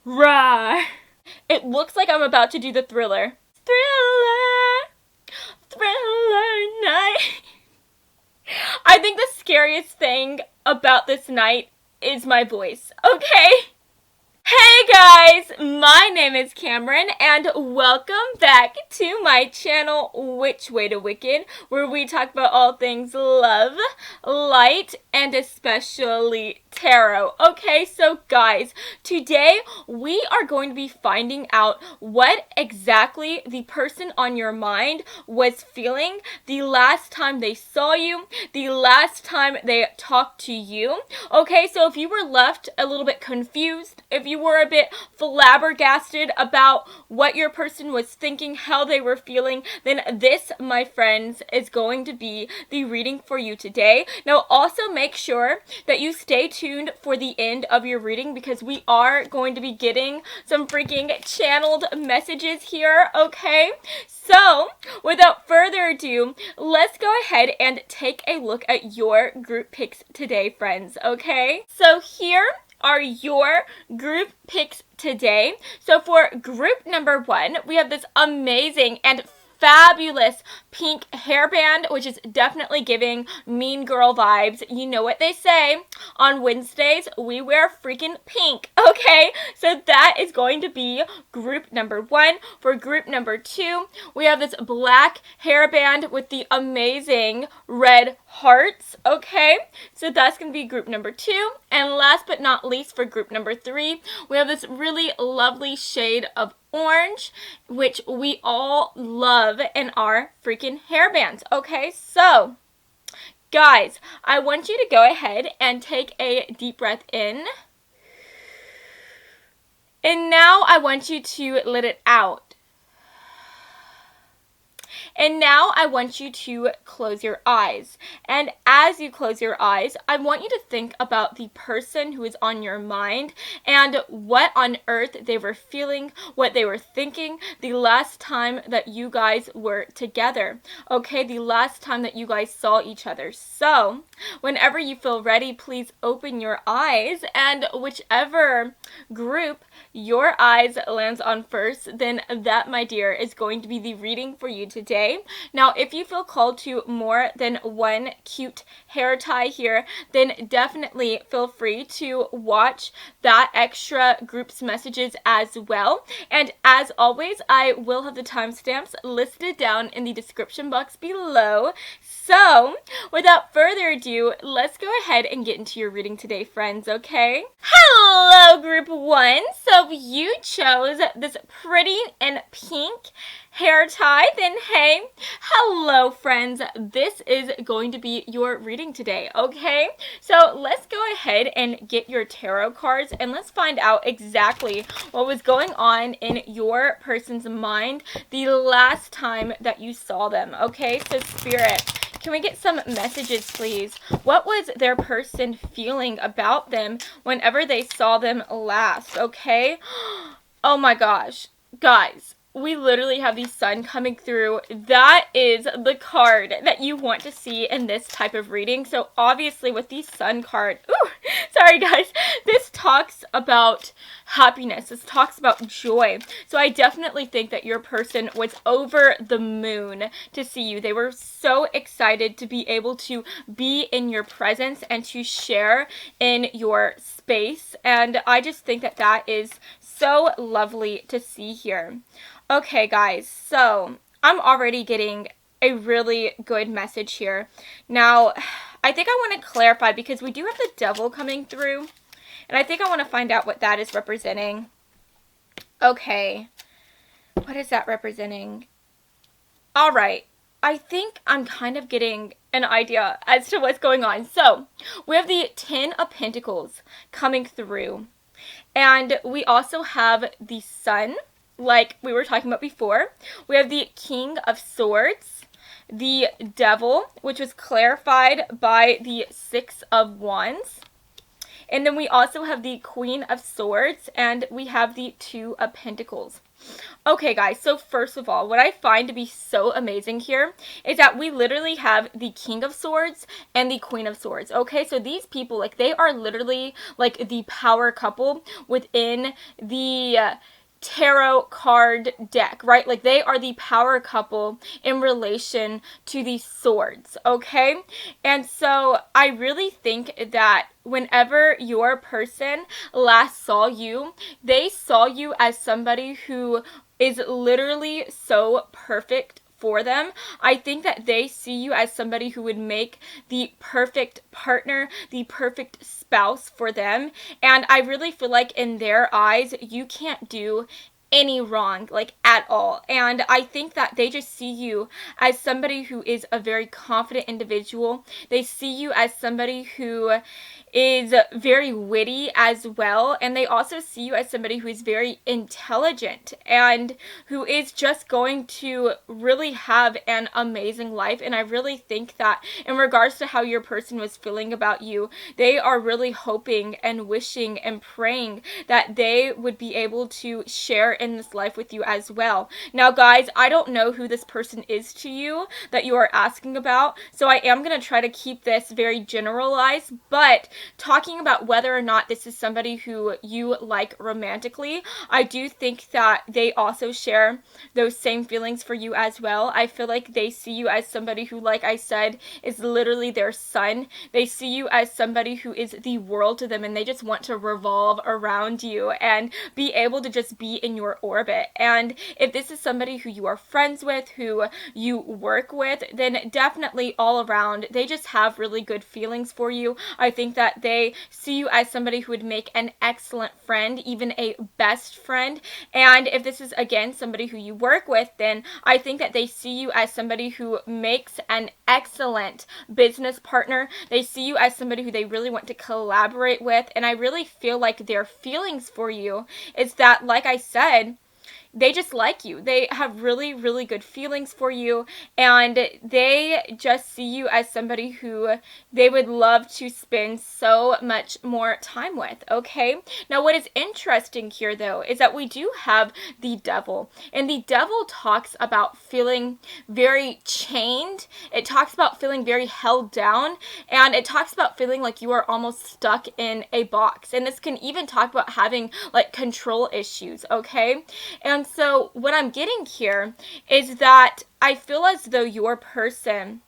Rah! It looks like I'm about to do the Thriller. Thriller! Thriller night! I think the scariest thing about this night is my voice, okay? Hey guys, my name is Cameron and welcome back to my channel, Which Way to Wicked, where we talk about all things love, light, and especially tarot. Okay, so guys, today we are going to be finding out what exactly the person on your mind was feeling the last time they saw you, the last time they talked to you. Okay, so if you were left a little bit confused, if you were a bit flabbergasted about what your person was thinking, how they were feeling, then this, my friends, is going to be the reading for you today. Now, also make sure that you stay tuned for the end of your reading because we are going to be getting some freaking channeled messages here, okay? So, without further ado, let's go ahead and take a look at your group picks today, friends, okay? So here are your group picks today. So for group number 1, we have this amazing and fabulous pink hairband, which is definitely giving Mean Girl vibes. You know what they say, on Wednesdays we wear freaking pink, okay? So that is going to be group number 1. For group number 2, we have this black hairband with the amazing red hearts, okay? So that's going to be group number 2. And last but not least, for group number 3, we have this really lovely shade of orange, which we all love in our freaking hairbands. Okay, so guys, I want you to go ahead and take a deep breath in, and now I want you to let it out. And now I want you to close your eyes. And as you close your eyes, I want you to think about the person who is on your mind and what on earth they were feeling, what they were thinking the last time that you guys were together. Okay, the last time that you guys saw each other. So, whenever you feel ready, please open your eyes, and whichever group your eyes lands on first, then that, my dear, is going to be the reading for you today. Now, if you feel called to more than one cute hair tie here, then definitely feel free to watch that extra group's messages as well. And as always, I will have the timestamps listed down in the description box below. So, without further ado, let's go ahead and get into your reading today, friends, okay? Hello, group 1. So, you chose this pretty and pink hair tie, then hey, hello friends, this is going to be your reading today, okay? So let's go ahead and get your tarot cards and let's find out exactly what was going on in your person's mind the last time that you saw them, okay? So Spirit, can we get some messages, please? What was their person feeling about them whenever they saw them last, okay? Oh my gosh, guys. We literally have the sun coming through. That is the card that you want to see in this type of reading. So obviously with the sun card, ooh, sorry guys, this talks about happiness. This talks about joy. So I definitely think that your person was over the moon to see you. They were so excited to be able to be in your presence and to share in your space. And I just think that that is so lovely to see here. Okay, guys, so I'm already getting a really good message here. Now, I think I want to clarify because we do have the devil coming through, and I think I want to find out what that is representing. Okay, what is that representing? All right, I think I'm kind of getting an idea as to what's going on. So, we have the 10 of Pentacles coming through, and we also have the Sun, like we were talking about before. We have the King of Swords, the Devil, which was clarified by the 6 of Wands. And then we also have the Queen of Swords, and we have the 2 of Pentacles. Okay, guys, so first of all, what I find to be so amazing here is that we literally have the King of Swords and the Queen of Swords. Okay, so these people, like, they are literally like the power couple within the tarot card deck, right? Like, they are the power couple in relation to the swords, okay? And so I really think that whenever your person last saw you, they saw you as somebody who is literally so perfect for them. I think that they see you as somebody who would make the perfect partner, the perfect spouse for them. And I really feel like in their eyes, you can't do any wrong, like, at all. And I think that they just see you as somebody who is a very confident individual. They see you as somebody who is very witty as well, and they also see you as somebody who is very intelligent and who is just going to really have an amazing life. And I really think that in regards to how your person was feeling about you, they are really hoping and wishing and praying that they would be able to share in this life with you as well. Now, guys, I don't know who this person is to you that you are asking about, so I am going to try to keep this very generalized, but talking about whether or not this is somebody who you like romantically, I do think that they also share those same feelings for you as well. I feel like they see you as somebody who, like I said, is literally their sun. They see you as somebody who is the world to them, and they just want to revolve around you and be able to just be in your orbit. And if this is somebody who you are friends with, who you work with, then definitely all around, they just have really good feelings for you. I think that they see you as somebody who would make an excellent friend, even a best friend. And if this is, again, somebody who you work with, then I think that they see you as somebody who makes an excellent business partner. They see you as somebody who they really want to collaborate with. And I really feel like their feelings for you is that, like I said, they just like you. They have really, really good feelings for you, and they just see you as somebody who they would love to spend so much more time with, okay? Now, what is interesting here, though, is that we do have the devil, and the devil talks about feeling very chained. It talks about feeling very held down, and it talks about feeling like you are almost stuck in a box, and this can even talk about having, like, control issues, okay? And so what I'm getting here is that I feel as though your person,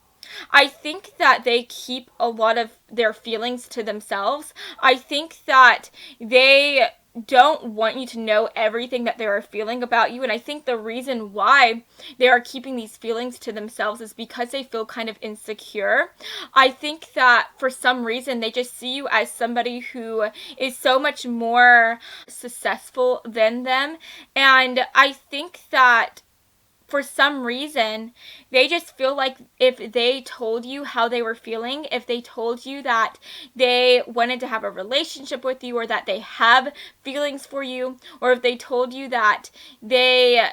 I think that they keep a lot of their feelings to themselves. I think that they don't want you to know everything that they are feeling about you. And I think the reason why they are keeping these feelings to themselves is because they feel kind of insecure. I think that for some reason they just see you as somebody who is so much more successful than them. And I think that for some reason, they just feel like if they told you how they were feeling, if they told you that they wanted to have a relationship with you, or that they have feelings for you, or if they told you that they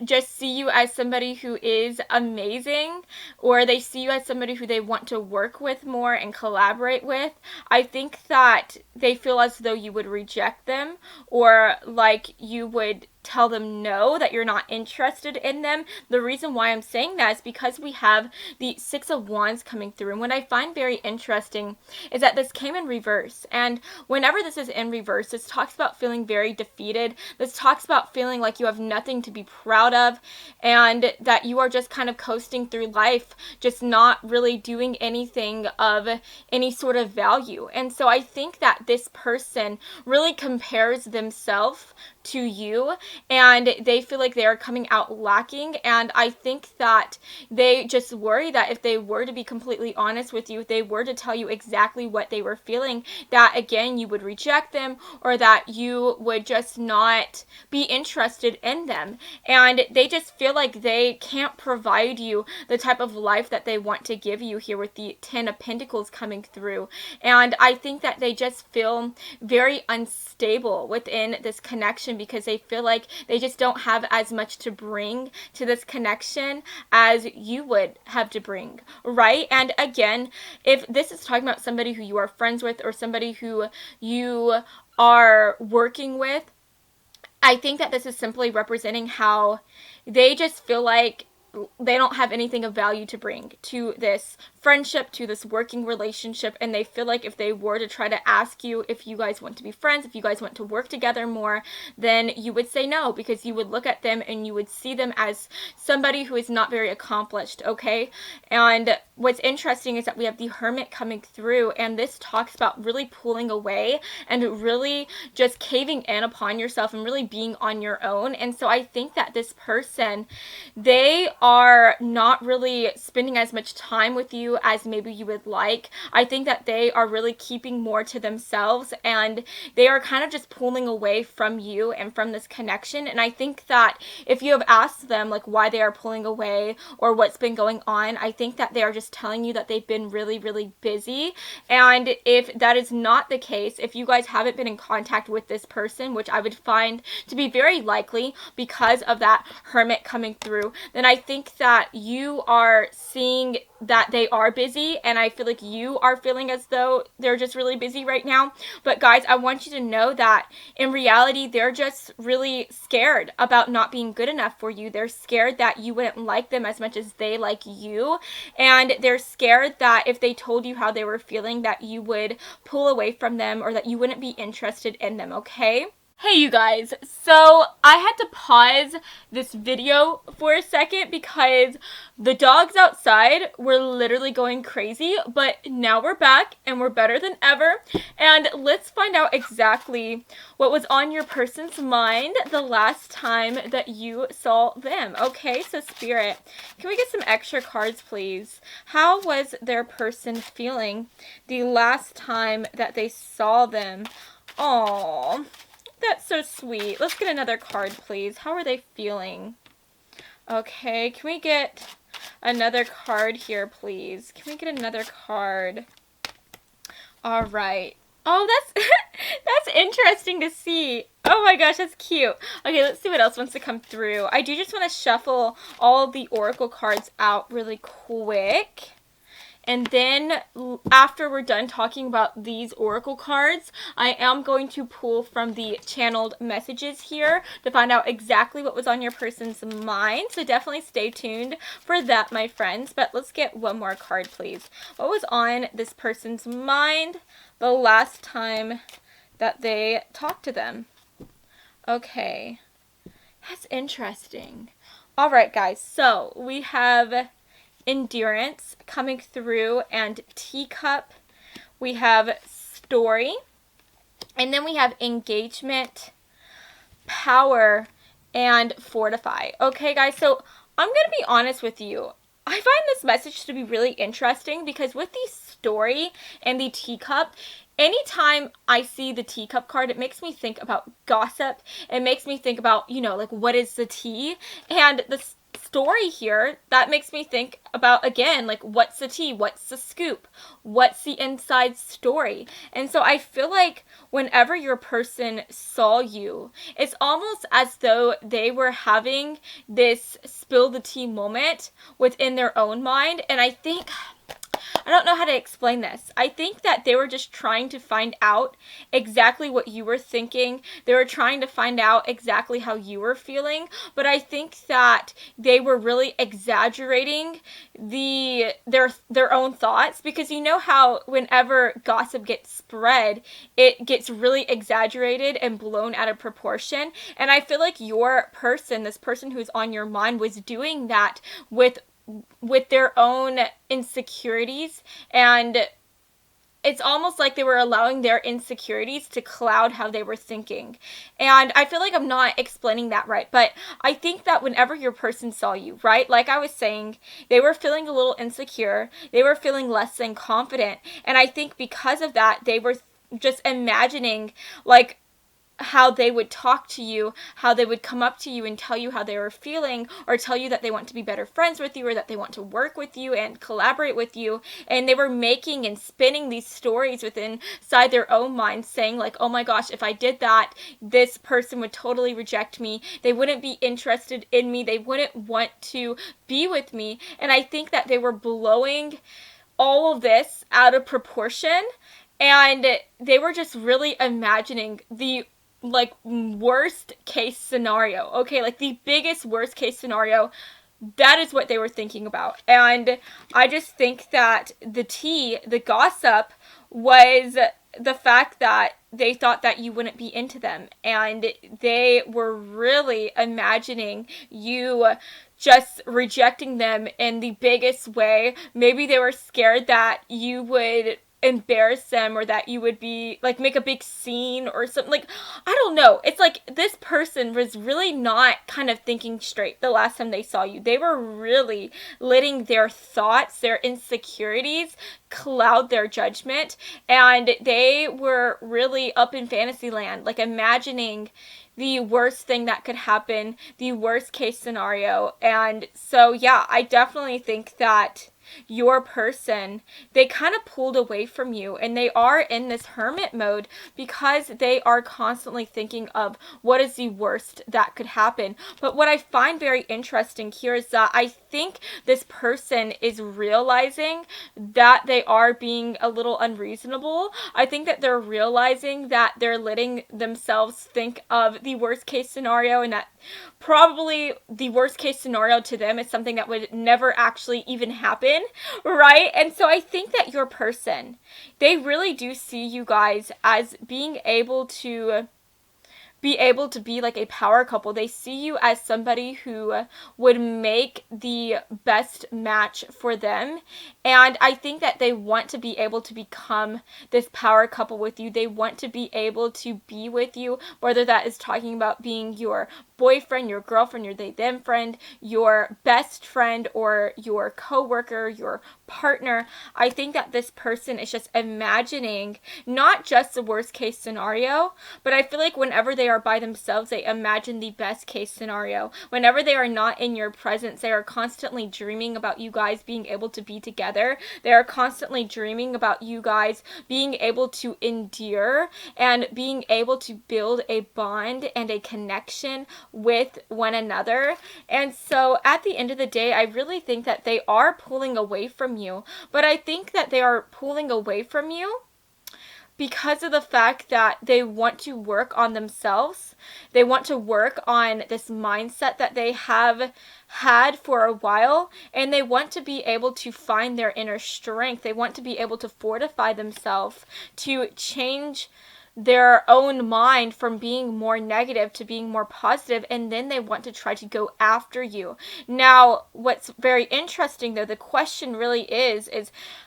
just see you as somebody who is amazing, or they see you as somebody who they want to work with more and collaborate with, I think that they feel as though you would reject them, or like you would tell them no, that you're not interested in them. The reason why I'm saying that is because we have the Six of Wands coming through. And what I find very interesting is that this came in reverse. And whenever this is in reverse, this talks about feeling very defeated. This talks about feeling like you have nothing to be proud of, and that you are just kind of coasting through life, just not really doing anything of any sort of value. And so I think that this person really compares themselves to you, and they feel like they are coming out lacking. And I think that they just worry that if they were to be completely honest with you, if they were to tell you exactly what they were feeling, that again you would reject them, or that you would just not be interested in them. And they just feel like they can't provide you the type of life that they want to give you here with the Ten of Pentacles coming through. And I think that they just feel very unstable within this connection, because they feel like they just don't have as much to bring to this connection as you would have to bring, right? And again, if this is talking about somebody who you are friends with, or somebody who you are working with, I think that this is simply representing how they just feel like they don't have anything of value to bring to this friendship, to this working relationship, and they feel like if they were to try to ask you if you guys want to be friends, if you guys want to work together more, then you would say no, because you would look at them and you would see them as somebody who is not very accomplished, okay? And what's interesting is that we have the Hermit coming through, and this talks about really pulling away and really just caving in upon yourself and really being on your own. And so I think that this person, they are not really spending as much time with you as maybe you would like. I think that they are really keeping more to themselves, and they are kind of just pulling away from you and from this connection. And I think that if you have asked them like why they are pulling away or what's been going on, I think that they are just telling you that they've been really, really busy. And if that is not the case, if you guys haven't been in contact with this person, which I would find to be very likely because of that Hermit coming through, then I think that you are seeing that they are busy, and I feel like you are feeling as though they're just really busy right now. But guys, I want you to know that in reality, they're just really scared about not being good enough for you. They're scared that you wouldn't like them as much as they like you, and they're scared that if they told you how they were feeling, that you would pull away from them or that you wouldn't be interested in them, okay? Hey you guys, so I had to pause this video for a second because the dogs outside were literally going crazy, but now we're back and we're better than ever. And let's find out exactly what was on your person's mind the last time that you saw them. Okay, so Spirit, can we get some extra cards, please? How was their person feeling the last time that they saw them? Aww. That's so sweet. Let's get another card, please. How are they feeling? Okay, can we get another card here, please? Can we get another card? All right. Oh, that's interesting to see. Oh my gosh, that's cute. Okay, let's see what else wants to come through. I do just want to shuffle all of the oracle cards out really quick. And then after we're done talking about these oracle cards, I am going to pull from the channeled messages here to find out exactly what was on your person's mind. So definitely stay tuned for that, my friends. But let's get one more card, please. What was on this person's mind the last time that they talked to them? Okay, that's interesting. All right, guys, so we have endurance coming through and teacup. We have story, and then we have engagement, power, and fortify. Okay, guys, so I'm going to be honest with you. I find this message to be really interesting because with the story and the teacup, anytime I see the teacup card, it makes me think about gossip. It makes me think about, like, what is the tea? And the story here, that makes me think about, again, like, what's the tea? What's the scoop? What's the inside story? And so I feel like whenever your person saw you, it's almost as though they were having this spill the tea moment within their own mind. And I don't know how to explain this. I think that they were just trying to find out exactly what you were thinking. They were trying to find out exactly how you were feeling. But I think that they were really exaggerating their own thoughts, because you know how whenever gossip gets spread, it gets really exaggerated and blown out of proportion. And I feel like your person, this person who's on your mind, was doing that with their own insecurities, and it's almost like they were allowing their insecurities to cloud how they were thinking. And I feel like I'm not explaining that right, but I think that whenever your person saw you, right, like I was saying, they were feeling a little insecure, they were feeling less than confident, and I think because of that, they were just imagining, like, how they would talk to you, how they would come up to you and tell you how they were feeling, or tell you that they want to be better friends with you, or that they want to work with you and collaborate with you. And they were making and spinning these stories within inside their own minds, saying like, oh my gosh, if I did that, this person would totally reject me. They wouldn't be interested in me. They wouldn't want to be with me. And I think that they were blowing all of this out of proportion, and they were just really imagining the like worst case scenario. Okay, like the biggest worst case scenario. That is what they were thinking about. And I just think that the gossip, was the fact that they thought that you wouldn't be into them. And they were really imagining you just rejecting them in the biggest way. Maybe they were scared that you would embarrass them, or that you would be like make a big scene or something. Like, I don't know, it's like this person was really not kind of thinking straight the last time they saw you. They were really letting their thoughts, their insecurities cloud their judgment, and they were really up in fantasy land, like imagining the worst thing that could happen, the worst case scenario. And so yeah, I definitely think that your person, they kind of pulled away from you, and they are in this hermit mode because they are constantly thinking of what is the worst that could happen. But what I find very interesting here is that I think this person is realizing that they are being a little unreasonable. I think that they're realizing that they're letting themselves think of the worst case scenario, and that probably the worst case scenario to them is something that would never actually even happen, right? And so I think that your person, they really do see you guys as being able to be like a power couple. They see you as somebody who would make the best match for them. And I think that they want to be able to become this power couple with you. They want to be able to be with you, whether that is talking about being your boyfriend, your girlfriend, your they them friend, your best friend, or your coworker, your partner. I think that this person is just imagining not just the worst case scenario, but I feel like whenever they are by themselves, they imagine the best case scenario. Whenever they are not in your presence, they are constantly dreaming about you guys being able to be together. They are constantly dreaming about you guys being able to endure and being able to build a bond and a connection with one another. And so at the end of the day, I really think that they are pulling away from you, but I think that they are pulling away from you because of the fact that they want to work on themselves. They want to work on this mindset that they have had for a while, and they want to be able to find their inner strength. They want to be able to fortify themselves, to change their own mind from being more negative to being more positive, and then they want to try to go after you. Now, what's very interesting though, the question really is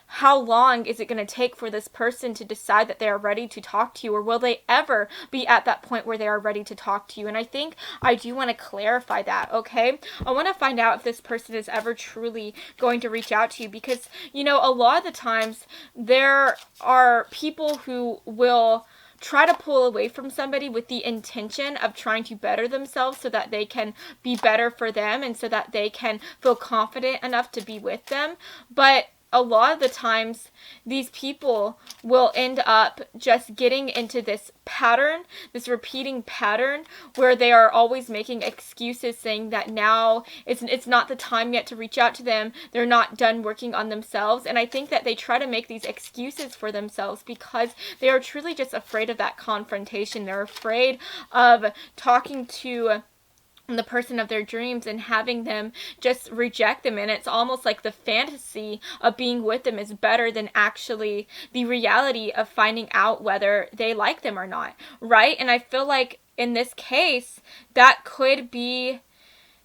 how long is it going to take for this person to decide that they are ready to talk to you, or will they ever be at that point where they are ready to talk to you? And I think I do want to clarify that, okay? I want to find out if this person is ever truly going to reach out to you, because, you know, a lot of the times there are people who will try to pull away from somebody with the intention of trying to better themselves so that they can be better for them and so that they can feel confident enough to be with them. But a lot of the times, these people will end up just getting into this pattern, this repeating pattern, where they are always making excuses, saying that now it's not the time yet to reach out to them. They're not done working on themselves. And I think that they try to make these excuses for themselves because they are truly just afraid of that confrontation. They're afraid of talking to the person of their dreams and having them just reject them, and it's almost like the fantasy of being with them is better than actually the reality of finding out whether they like them or not, right? And I feel like in this case that could be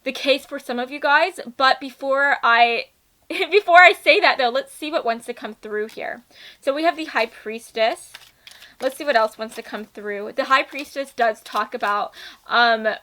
the case for some of you guys. But before I say that though, let's see what wants to come through here. So we have the High Priestess. Let's see what else wants to come through. The High Priestess does talk about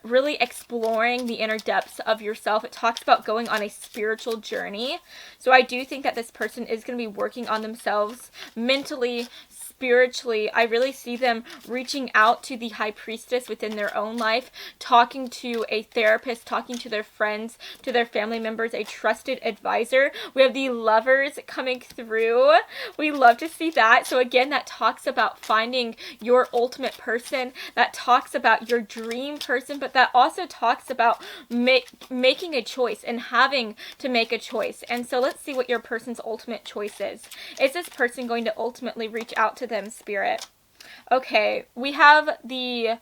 really exploring the inner depths of yourself. It talks about going on a spiritual journey. So I do think that this person is going to be working on themselves mentally, spiritually. I really see them reaching out to the High Priestess within their own life, talking to a therapist, talking to their friends, to their family members, a trusted advisor. We have the Lovers coming through. We love to see that. So again, that talks about finding your ultimate person, that talks about your dream person, but that also talks about making a choice and having to make a choice. And so let's see what your person's ultimate choice is. Is this person going to ultimately reach out to them, Spirit? Okay, we have the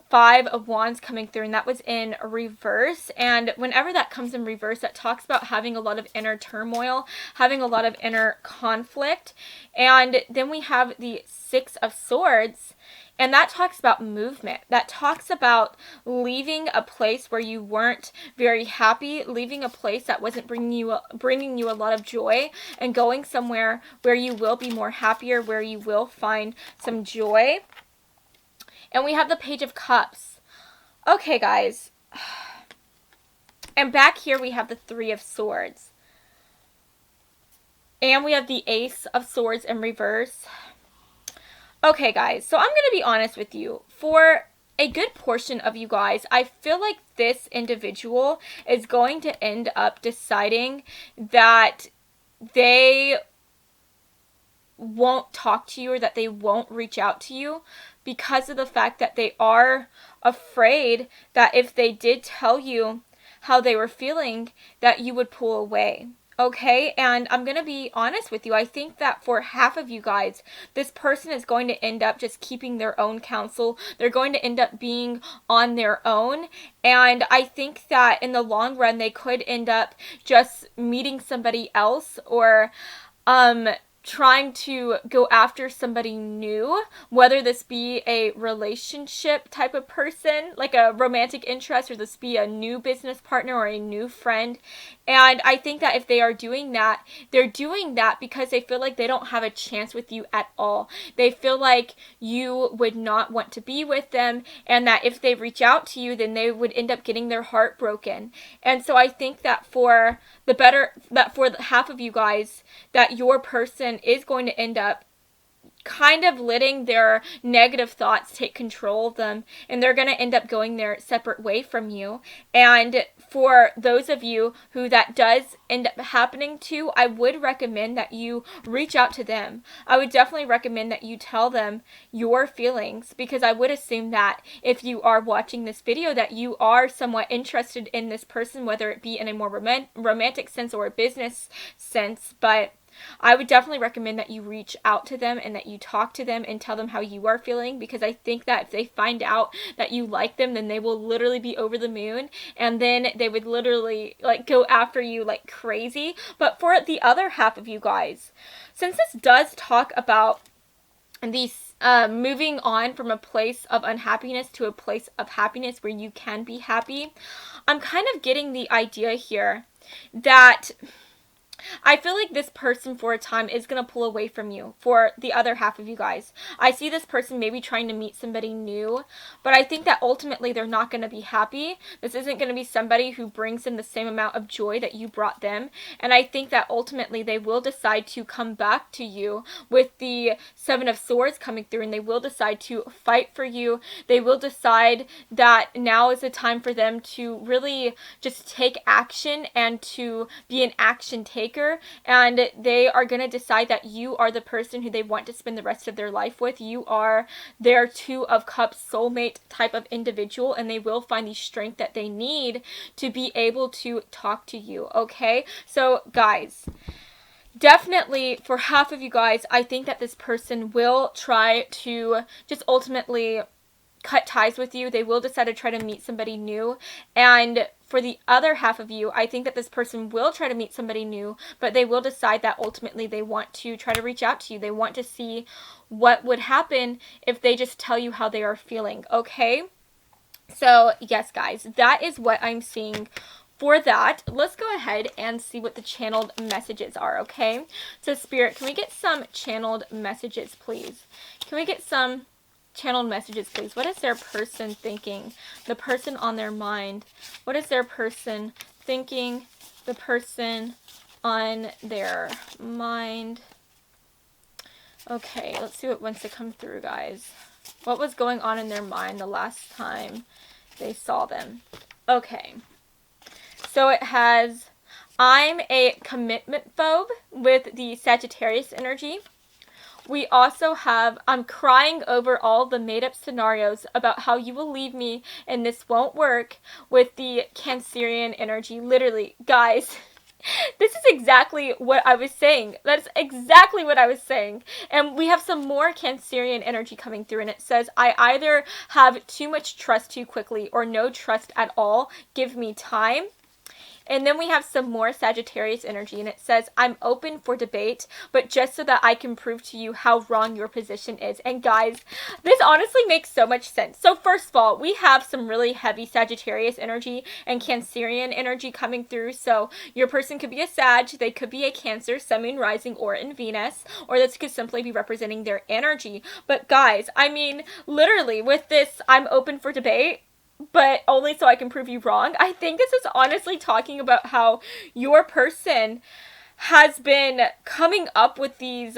Five of Wands coming through, and that was in reverse. And whenever that comes in reverse, that talks about having a lot of inner turmoil, having a lot of inner conflict. And then we have the Six of Swords, and that talks about movement. That talks about leaving a place where you weren't very happy, leaving a place that wasn't bringing you a lot of joy, and going somewhere where you will be more happier, where you will find some joy. And we have the Page of Cups. Okay, guys. And back here we have the Three of Swords. And we have the Ace of Swords in reverse. Okay, guys. So I'm going to be honest with you. For a good portion of you guys, I feel like this individual is going to end up deciding that they won't talk to you, or that they won't reach out to you, because of the fact that they are afraid that if they did tell you how they were feeling, that you would pull away. Okay, and I'm going to be honest with you. I think that for half of you guys, this person is going to end up just keeping their own counsel. They're going to end up being on their own. And I think that in the long run, they could end up just meeting somebody else, or trying to go after somebody new, whether this be a relationship type of person, like a romantic interest, or this be a new business partner or a new friend. And I think that if they are doing that, they're doing that because they feel like they don't have a chance with you at all. They feel like you would not want to be with them, and that if they reach out to you, then they would end up getting their heart broken. And so I think that for the half of you guys, that your person is going to end up kind of letting their negative thoughts take control of them, and they're going to end up going their separate way from you. And for those of you who that does end up happening to, I would recommend that you reach out to them. I would definitely recommend that you tell them your feelings, because I would assume that if you are watching this video, that you are somewhat interested in this person, whether it be in a more romantic sense or a business sense. But I would definitely recommend that you reach out to them, and that you talk to them and tell them how you are feeling, because I think that if they find out that you like them, then they will literally be over the moon, and then they would literally like go after you like crazy. But for the other half of you guys, since this does talk about these moving on from a place of unhappiness to a place of happiness where you can be happy, I'm kind of getting the idea here that I feel like this person for a time is going to pull away from you. For the other half of you guys, I see this person maybe trying to meet somebody new, but I think that ultimately they're not going to be happy. This isn't going to be somebody who brings them the same amount of joy that you brought them. And I think that ultimately they will decide to come back to you with the Seven of Swords coming through, and they will decide to fight for you. They will decide that now is the time for them to really just take action and to be an action taker. And they are going to decide that you are the person who they want to spend the rest of their life with. You are their Two of Cups soulmate type of individual, and they will find the strength that they need to be able to talk to you. Okay, so guys, definitely for half of you guys, I think that this person will try to just ultimately cut ties with you. They will decide to try to meet somebody new. And for the other half of you, I think that this person will try to meet somebody new, but they will decide that ultimately they want to try to reach out to you. They want to see what would happen if they just tell you how they are feeling. Okay, so yes guys, that is what I'm seeing for that. Let's go ahead and see what the channeled messages are. Okay, so Spirit, can we get some channeled messages, please? Can we get some channeled messages, please? What is their person thinking? The person on their mind. What is their person thinking? The person on their mind. Okay, let's see what wants to come through, guys. What was going on in their mind the last time they saw them? Okay, so it has, I'm a commitment phobe with the Sagittarius energy. We also have, I'm crying over all the made-up scenarios about how you will leave me and this won't work, with the Cancerian energy. Literally, guys, This is exactly what I was saying. That's exactly what I was saying. And we have some more Cancerian energy coming through, and it says, I either have too much trust too quickly or no trust at all. Give me time. And then we have some more Sagittarius energy, and it says, I'm open for debate, but just so that I can prove to you how wrong your position is. And guys, this honestly makes so much sense. So first of all, we have some really heavy Sagittarius energy and Cancerian energy coming through. So your person could be a Sag, they could be a Cancer, Sun, Moon, Rising, or in Venus, or this could simply be representing their energy. But guys, I mean, literally with this, I'm open for debate, but only so I can prove you wrong. I think this is honestly talking about how your person has been coming up with these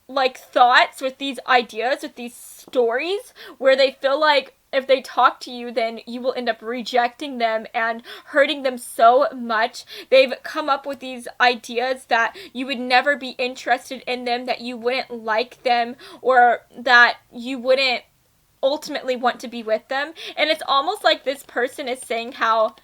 like thoughts, with these ideas, with these stories where they feel like if they talk to you, then you will end up rejecting them and hurting them so much. They've come up with these ideas that you would never be interested in them, that you wouldn't like them, or that you wouldn't ultimately want to be with them. And it's almost like this person is saying how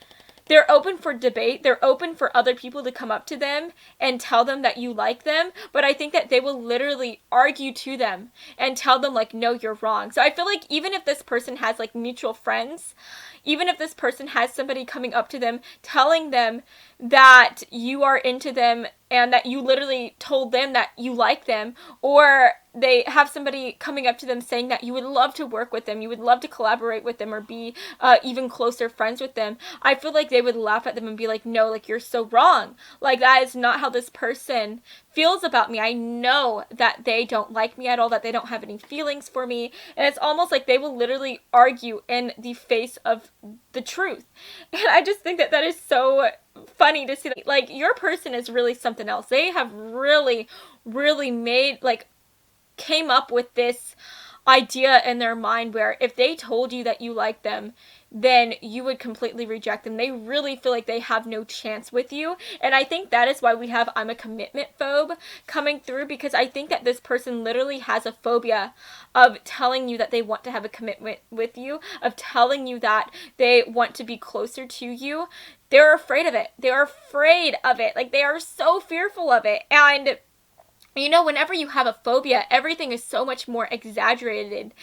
they're open for debate, they're open for other people to come up to them and tell them that you like them, but I think that they will literally argue to them and tell them like, no, you're wrong. So I feel like even if this person has like mutual friends, even if this person has somebody coming up to them telling them that you are into them and that you literally told them that you like them, or they have somebody coming up to them saying that you would love to work with them, you would love to collaborate with them, or be even closer friends with them, I feel like they would laugh at them and be like, no, like, you're so wrong. Like, that is not how this person feels about me. I know that they don't like me at all, that they don't have any feelings for me. And it's almost like they will literally argue in the face of the truth. And I just think that that is so funny to see. Like, your person is really something else. They have really, really made, like, came up with this idea in their mind where if they told you that you like them, then you would completely reject them. They really feel like they have no chance with you. And I think that is why we have I'm a commitment phobe coming through, because I think that this person literally has a phobia of telling you that they want to have a commitment with you, of telling you that they want to be closer to you. They're afraid of it. They're afraid of it. Like, they are so fearful of it. And you know, whenever you have a phobia, everything is so much more exaggerated.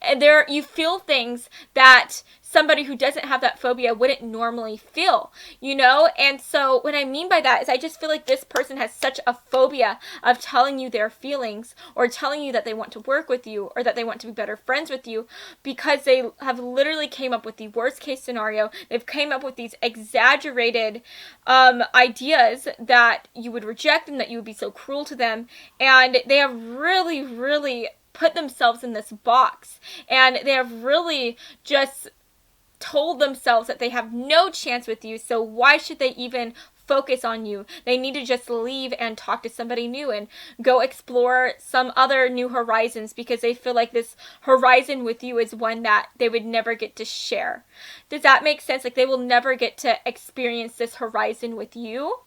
And you feel things that somebody who doesn't have that phobia wouldn't normally feel, you know? And so what I mean by that is I just feel like this person has such a phobia of telling you their feelings, or telling you that they want to work with you, or that they want to be better friends with you, because they have literally came up with the worst case scenario. They've came up with these exaggerated ideas that you would reject them, that you would be so cruel to them. And they have really, really put themselves in this box, and they have really just told themselves that they have no chance with you, so why should they even focus on you? They need to just leave and talk to somebody new and go explore some other new horizons, because they feel like this horizon with you is one that they would never get to share. Does that make sense? Like, they will never get to experience this horizon with you,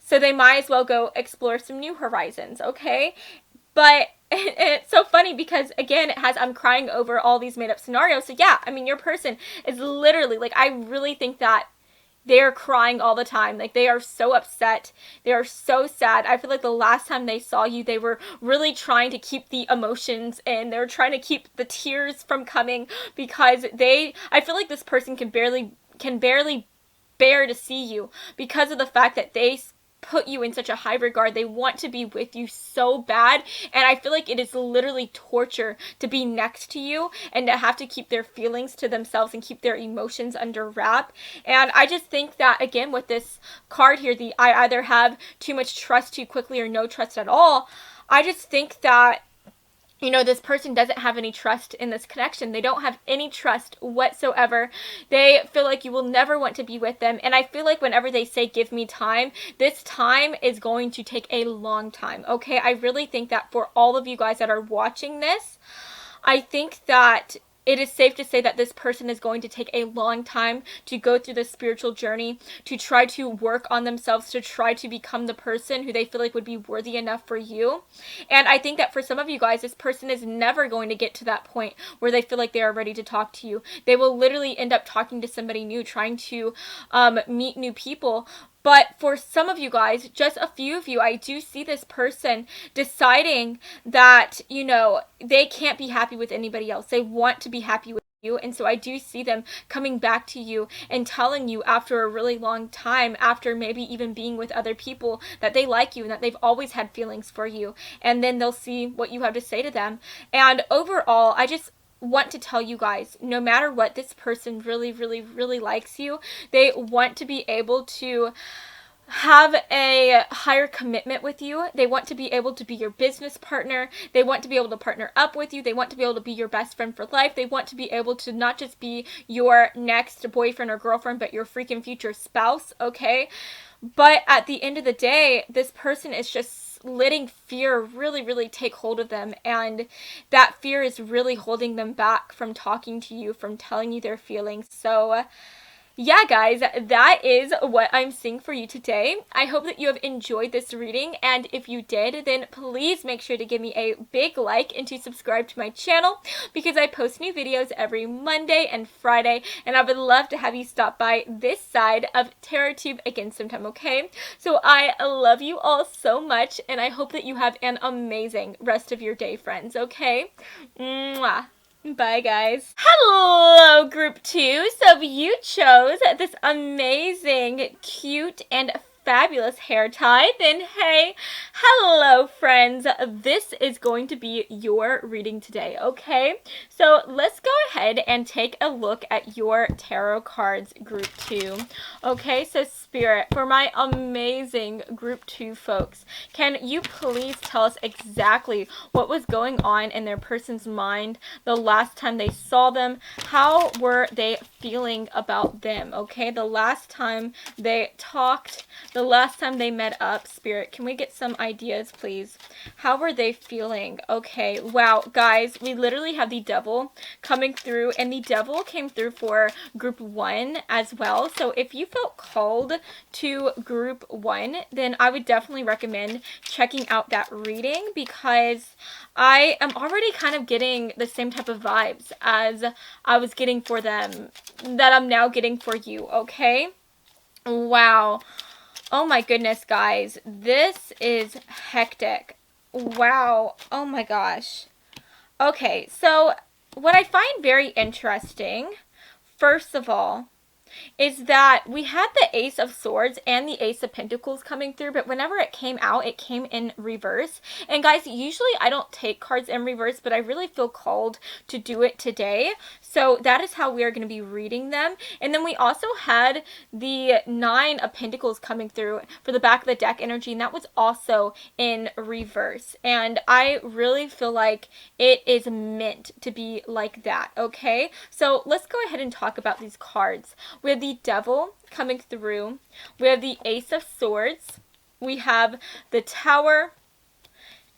so they might as well go explore some new horizons, okay? But it's so funny because, again, it has I'm crying over all these made up scenarios. So yeah, I mean, your person is literally, like, I really think that they're crying all the time. Like, they are so upset. They are so sad. I feel like the last time they saw you, they were really trying to keep the emotions in. They were trying to keep the tears from coming, because I feel like this person can barely bear to see you, because of the fact that they put you in such a high regard. They want to be with you so bad, and I feel like it is literally torture to be next to you and to have to keep their feelings to themselves and keep their emotions under wrap. And I just think that, again, with this card here, I either have too much trust too quickly or no trust at all, I just think that, you know, this person doesn't have any trust in this connection. They don't have any trust whatsoever. They feel like you will never want to be with them. And I feel like whenever they say, give me time, this time is going to take a long time, okay? I really think that for all of you guys that are watching this, I think that it is safe to say that this person is going to take a long time to go through the spiritual journey, to try to work on themselves, to try to become the person who they feel like would be worthy enough for you. And I think that for some of you guys, this person is never going to get to that point where they feel like they are ready to talk to you. They will literally end up talking to somebody new, trying to meet new people. But for some of you guys, just a few of you, I do see this person deciding that, they can't be happy with anybody else. They want to be happy with you. And so I do see them coming back to you and telling you after a really long time, after maybe even being with other people, that they like you and that they've always had feelings for you. And then they'll see what you have to say to them. And overall, I just want to tell you guys, no matter what, this person really, really, really likes you. They want to be able to have a higher commitment with you. They want to be able to be your business partner. They want to be able to partner up with you. They want to be able to be your best friend for life. They want to be able to not just be your next boyfriend or girlfriend, but your freaking future spouse, okay? But at the end of the day, this person is just letting fear really, really take hold of them. And that fear is really holding them back from talking to you, from telling you their feelings. So yeah, guys, that is what I'm seeing for you today. I hope that you have enjoyed this reading, and if you did, then please make sure to give me a big like and to subscribe to my channel, because I post new videos every Monday and Friday, and I would love to have you stop by this side of TarotTube again sometime, okay? So I love you all so much, and I hope that you have an amazing rest of your day, friends, okay? Mwah. Bye, guys. Hello, group 2. So you chose this amazing, cute, and fabulous hair tie, then hey, hello friends, this is going to be your reading today, okay? So let's go ahead and take a look at your tarot cards, group 2. Okay, so Spirit, for my amazing group 2 folks, can you please tell us exactly what was going on in their person's mind the last time they saw them? How were they feeling about them, okay? The last time they talked, the last time they met up. Spirit, can we get some ideas, please? How were they feeling? Okay, wow, guys, we literally have the Devil coming through, and the Devil came through for group 1 as well. So if you felt called to group 1, then I would definitely recommend checking out that reading, because I am already kind of getting the same type of vibes as I was getting for them that I'm now getting for you, okay? Wow. Oh my goodness, guys. This is hectic. Wow. Oh my gosh. Okay, so what I find very interesting, first of all, is that we had the Ace of Swords and the Ace of Pentacles coming through, but whenever it came out, it came in reverse. And guys, usually I don't take cards in reverse, but I really feel called to do it today. So that is how we are going to be reading them. And then we also had the Nine of Pentacles coming through for the back of the deck energy, and that was also in reverse. And I really feel like it is meant to be like that, okay? So let's go ahead and talk about these cards. We have the Devil coming through. We have the Ace of Swords. We have the Tower,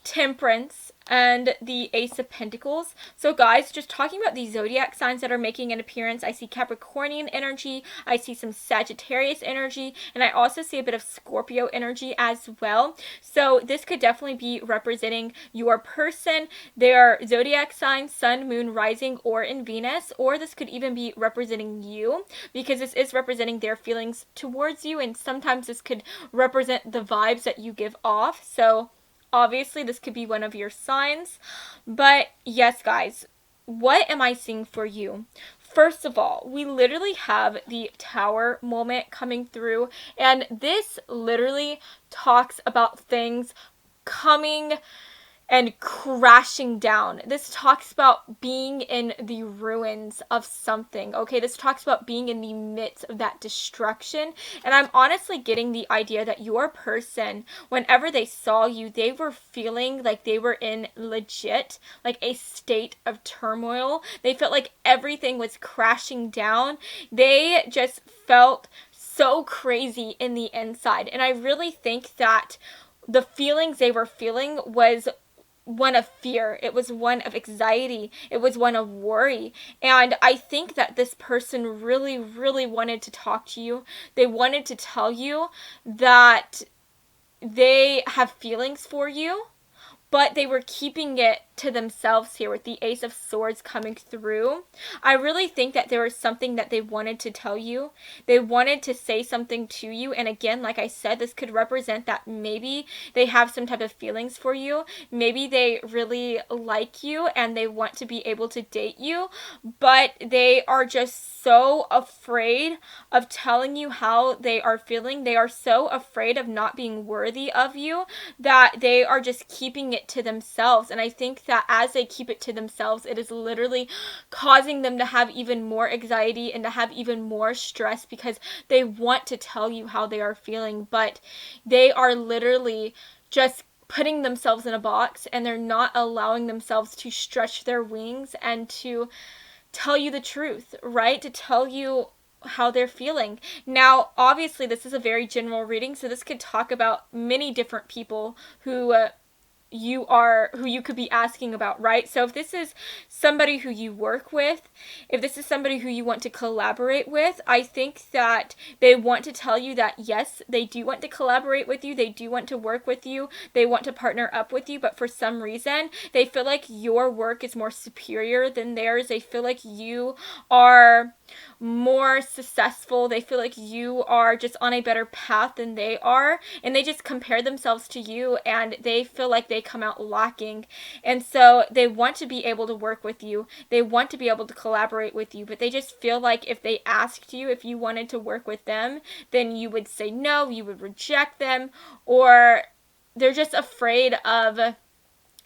Temperance, and the Ace of Pentacles. So guys, just talking about these zodiac signs that are making an appearance, I see Capricornian energy, I see some Sagittarius energy, and I also see a bit of Scorpio energy as well. So this could definitely be representing your person, their zodiac sign, Sun, Moon, Rising, or in Venus, or this could even be representing you, because this is representing their feelings towards you, and sometimes this could represent the vibes that you give off. So obviously, this could be one of your signs. But yes, guys, what am I seeing for you? First of all, we literally have the Tower moment coming through. And this literally talks about things coming and crashing down. This talks about being in the ruins of something, okay? This talks about being in the midst of that destruction. And I'm honestly getting the idea that your person, whenever they saw you, they were feeling like they were in legit, like a state of turmoil. They felt like everything was crashing down. They just felt so crazy in the inside. And I really think that the feelings they were feeling was one of fear. It was one of anxiety. It was one of worry. And I think that this person really, really wanted to talk to you. They wanted to tell you that they have feelings for you, but they were keeping it to themselves here with the Ace of Swords coming through. I really think that there was something that they wanted to tell you. They wanted to say something to you. And again, like I said, this could represent that maybe they have some type of feelings for you. Maybe they really like you and they want to be able to date you, but they are just so afraid of telling you how they are feeling. They are so afraid of not being worthy of you that they are just keeping it to themselves. And I think that as they keep it to themselves, it is literally causing them to have even more anxiety and to have even more stress because they want to tell you how they are feeling, but they are literally just putting themselves in a box and they're not allowing themselves to stretch their wings and to tell you the truth, right? To tell you how they're feeling. Now, obviously, this is a very general reading, so this could talk about many different people who who you could be asking about, right? So if this is somebody who you work with, if this is somebody who you want to collaborate with, I think that they want to tell you that yes, they do want to collaborate with you, they do want to work with you, they want to partner up with you, but for some reason they feel like your work is more superior than theirs. They feel like you are more successful. They feel like you are just on a better path than they are, and they just compare themselves to you and they feel like they come out lacking. And so they want to be able to work with you. They want to be able to collaborate with you, but they just feel like if they asked you if you wanted to work with them, then you would say no, you would reject them, or they're just afraid of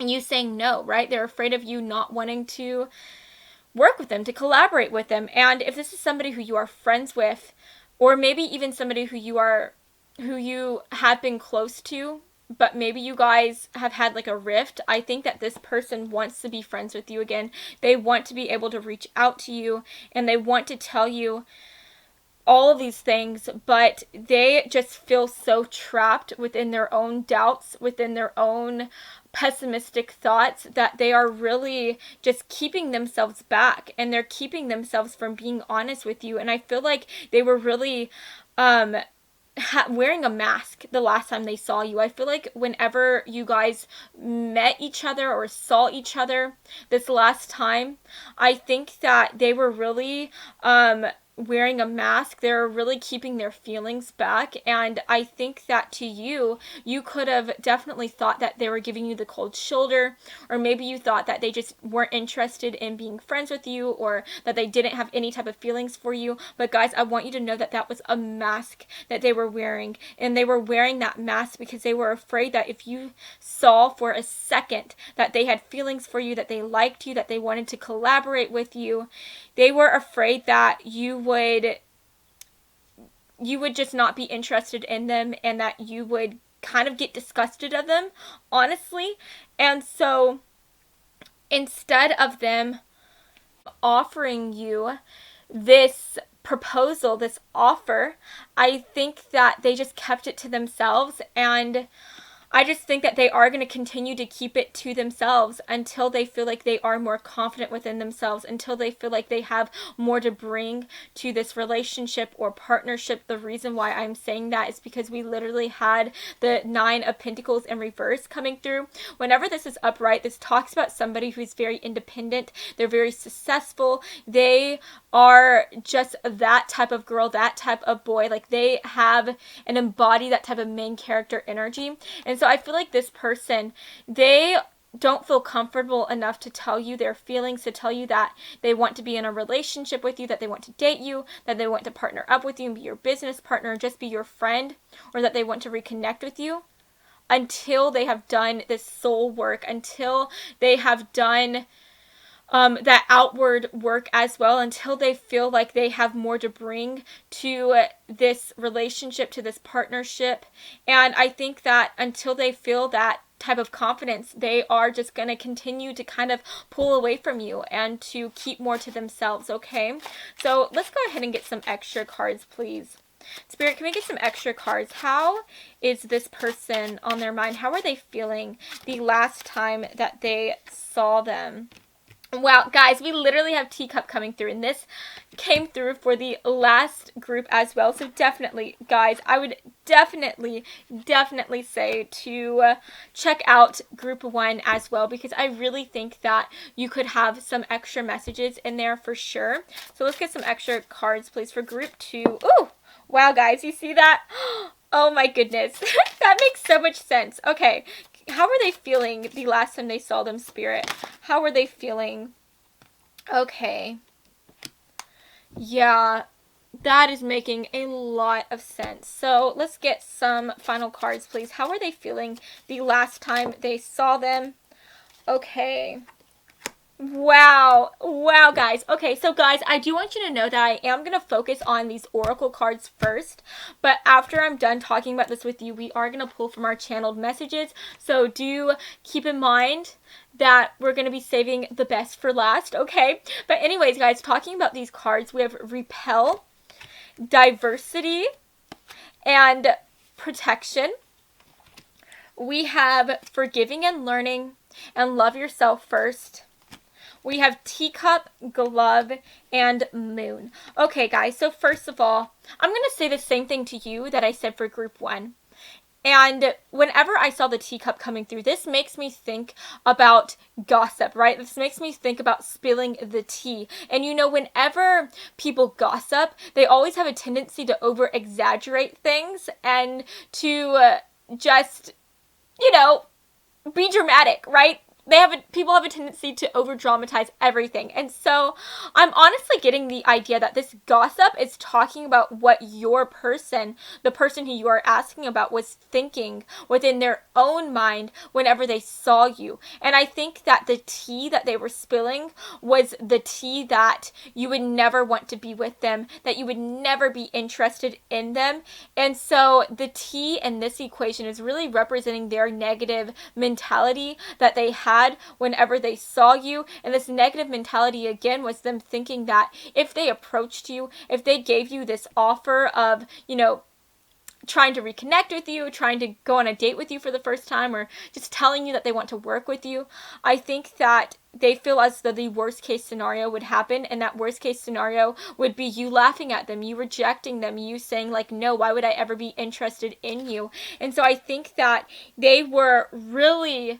you saying no, right? They're afraid of you not wanting to work with them, to collaborate with them. And if this is somebody who you are friends with, or maybe even somebody who you have been close to, but maybe you guys have had like a rift, I think that this person wants to be friends with you again. They want to be able to reach out to you and they want to tell you all of these things, but they just feel so trapped within their own doubts, within their own pessimistic thoughts, that they are really just keeping themselves back and they're keeping themselves from being honest with you. And I feel like they were really wearing a mask the last time they saw you. I feel like whenever you guys met each other or saw each other this last time, I think that they were really wearing a mask. They're really keeping their feelings back, and I think that to you, you could have definitely thought that they were giving you the cold shoulder, or maybe you thought that they just weren't interested in being friends with you, or that they didn't have any type of feelings for you. But guys, I want you to know that that was a mask that they were wearing, and they were wearing that mask because they were afraid that if you saw for a second that they had feelings for you, that they liked you, that they wanted to collaborate with you, they were afraid that you would just not be interested in them and that you would kind of get disgusted of them, honestly. And so instead of them offering you this proposal, this offer, I think that they just kept it to themselves, and I just think that they are going to continue to keep it to themselves until they feel like they are more confident within themselves, until they feel like they have more to bring to this relationship or partnership. The reason why I'm saying that is because we literally had the Nine of Pentacles in reverse coming through. Whenever this is upright, this talks about somebody who's very independent. They're very successful. They are just that type of girl, that type of boy. Like, they have and embody that type of main character energy. And so I feel like this person, they don't feel comfortable enough to tell you their feelings, to tell you that they want to be in a relationship with you, that they want to date you, that they want to partner up with you and be your business partner and just be your friend, or that they want to reconnect with you, until they have done this soul work, until they have done that outward work as well, until they feel like they have more to bring to this relationship, to this partnership. And I think that until they feel that type of confidence, they are just going to continue to kind of pull away from you and to keep more to themselves, okay? So let's go ahead and get some extra cards, please. Spirit, can we get some extra cards? How is this person on their mind? How are they feeling the last time that they saw them? Wow, guys, we literally have teacup coming through, and this came through for the last group as well. So definitely, guys, I would definitely, definitely say to check out group 1 as well, because I really think that you could have some extra messages in there for sure. So let's get some extra cards, please, for group 2. Ooh, wow, guys, you see that? Oh my goodness. That makes so much sense. Okay, how were they feeling the last time they saw them, Spirit? How were they feeling? Okay. Yeah, that is making a lot of sense. So let's get some final cards, please. How were they feeling the last time they saw them? Okay. Wow. Wow, guys. Okay, so guys, I do want you to know that I am going to focus on these oracle cards first, but after I'm done talking about this with you, we are going to pull from our channeled messages. So do keep in mind that we're going to be saving the best for last, okay? But anyways, guys, talking about these cards, we have repel, diversity, and protection. We have forgiving and learning, and love yourself first. We have teacup, glove, and moon. Okay, guys, so first of all, I'm going to say the same thing to you that I said for group 1. And whenever I saw the teacup coming through, this makes me think about gossip, right? This makes me think about spilling the tea. And you know, whenever people gossip, they always have a tendency to over-exaggerate things and to just, you know, be dramatic, right? People have a tendency to over dramatize everything. And so I'm honestly getting the idea that this gossip is talking about what your person, the person who you are asking about, was thinking within their own mind whenever they saw you. And I think that the tea that they were spilling was the tea that you would never want to be with them, that you would never be interested in them. And so the tea in this equation is really representing their negative mentality that they had whenever they saw you. And this negative mentality, again, was them thinking that if they approached you, if they gave you this offer of, you know, trying to reconnect with you, trying to go on a date with you for the first time, or just telling you that they want to work with you, I think that they feel as though the worst case scenario would happen, and that worst case scenario would be you laughing at them, you rejecting them, you saying like, no, why would I ever be interested in you? And so I think that they were really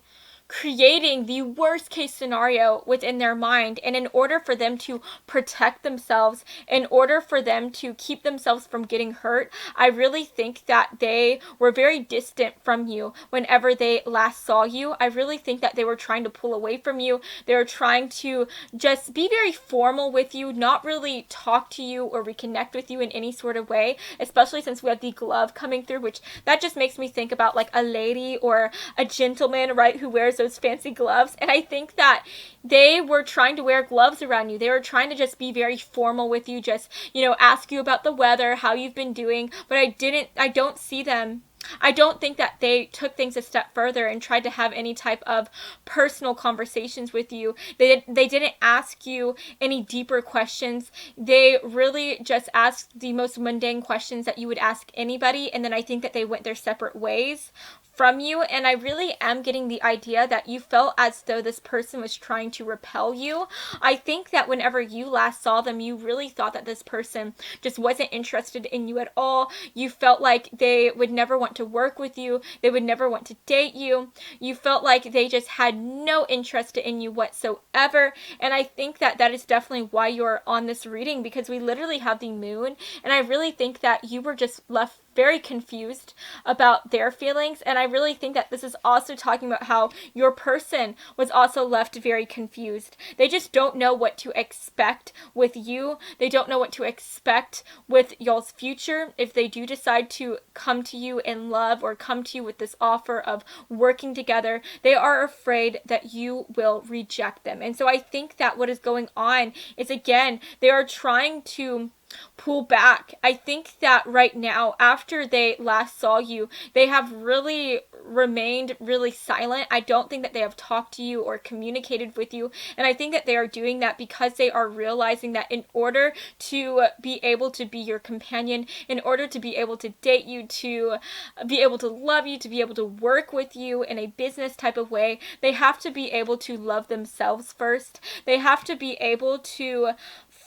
creating the worst case scenario within their mind. And in order for them to protect themselves, in order for them to keep themselves from getting hurt, I really think that they were very distant from you whenever they last saw you. I really think that they were trying to pull away from you. They were trying to just be very formal with you, not really talk to you or reconnect with you in any sort of way, especially since we have the glove coming through, which that just makes me think about like a lady or a gentleman, right, who wears those fancy gloves. And I think that they were trying to wear gloves around you. They were trying to just be very formal with you, just, you know, ask you about the weather, how you've been doing. But I don't see them. I don't think that they took things a step further and tried to have any type of personal conversations with you. They didn't ask you any deeper questions. They really just asked the most mundane questions that you would ask anybody, and then I think that they went their separate ways from you. And I really am getting the idea that you felt as though this person was trying to repel you. I think that whenever you last saw them, you really thought that this person just wasn't interested in you at all. You felt like they would never want to work with you. They would never want to date you. You felt like they just had no interest in you whatsoever. And I think that that is definitely why you're on this reading, because we literally have the moon. And I really think that you were just left very confused about their feelings. And I really think that this is also talking about how your person was also left very confused. They just don't know what to expect with you. They don't know what to expect with y'all's future. If they do decide to come to you in love or come to you with this offer of working together, they are afraid that you will reject them. And so I think that what is going on is, again, they are trying to pull back. I think that right now, after they last saw you, they have really remained really silent. I don't think that they have talked to you or communicated with you. And I think that they are doing that because they are realizing that in order to be able to be your companion, in order to be able to date you, to be able to love you, to be able to work with you in a business type of way, they have to be able to love themselves first. They have to be able to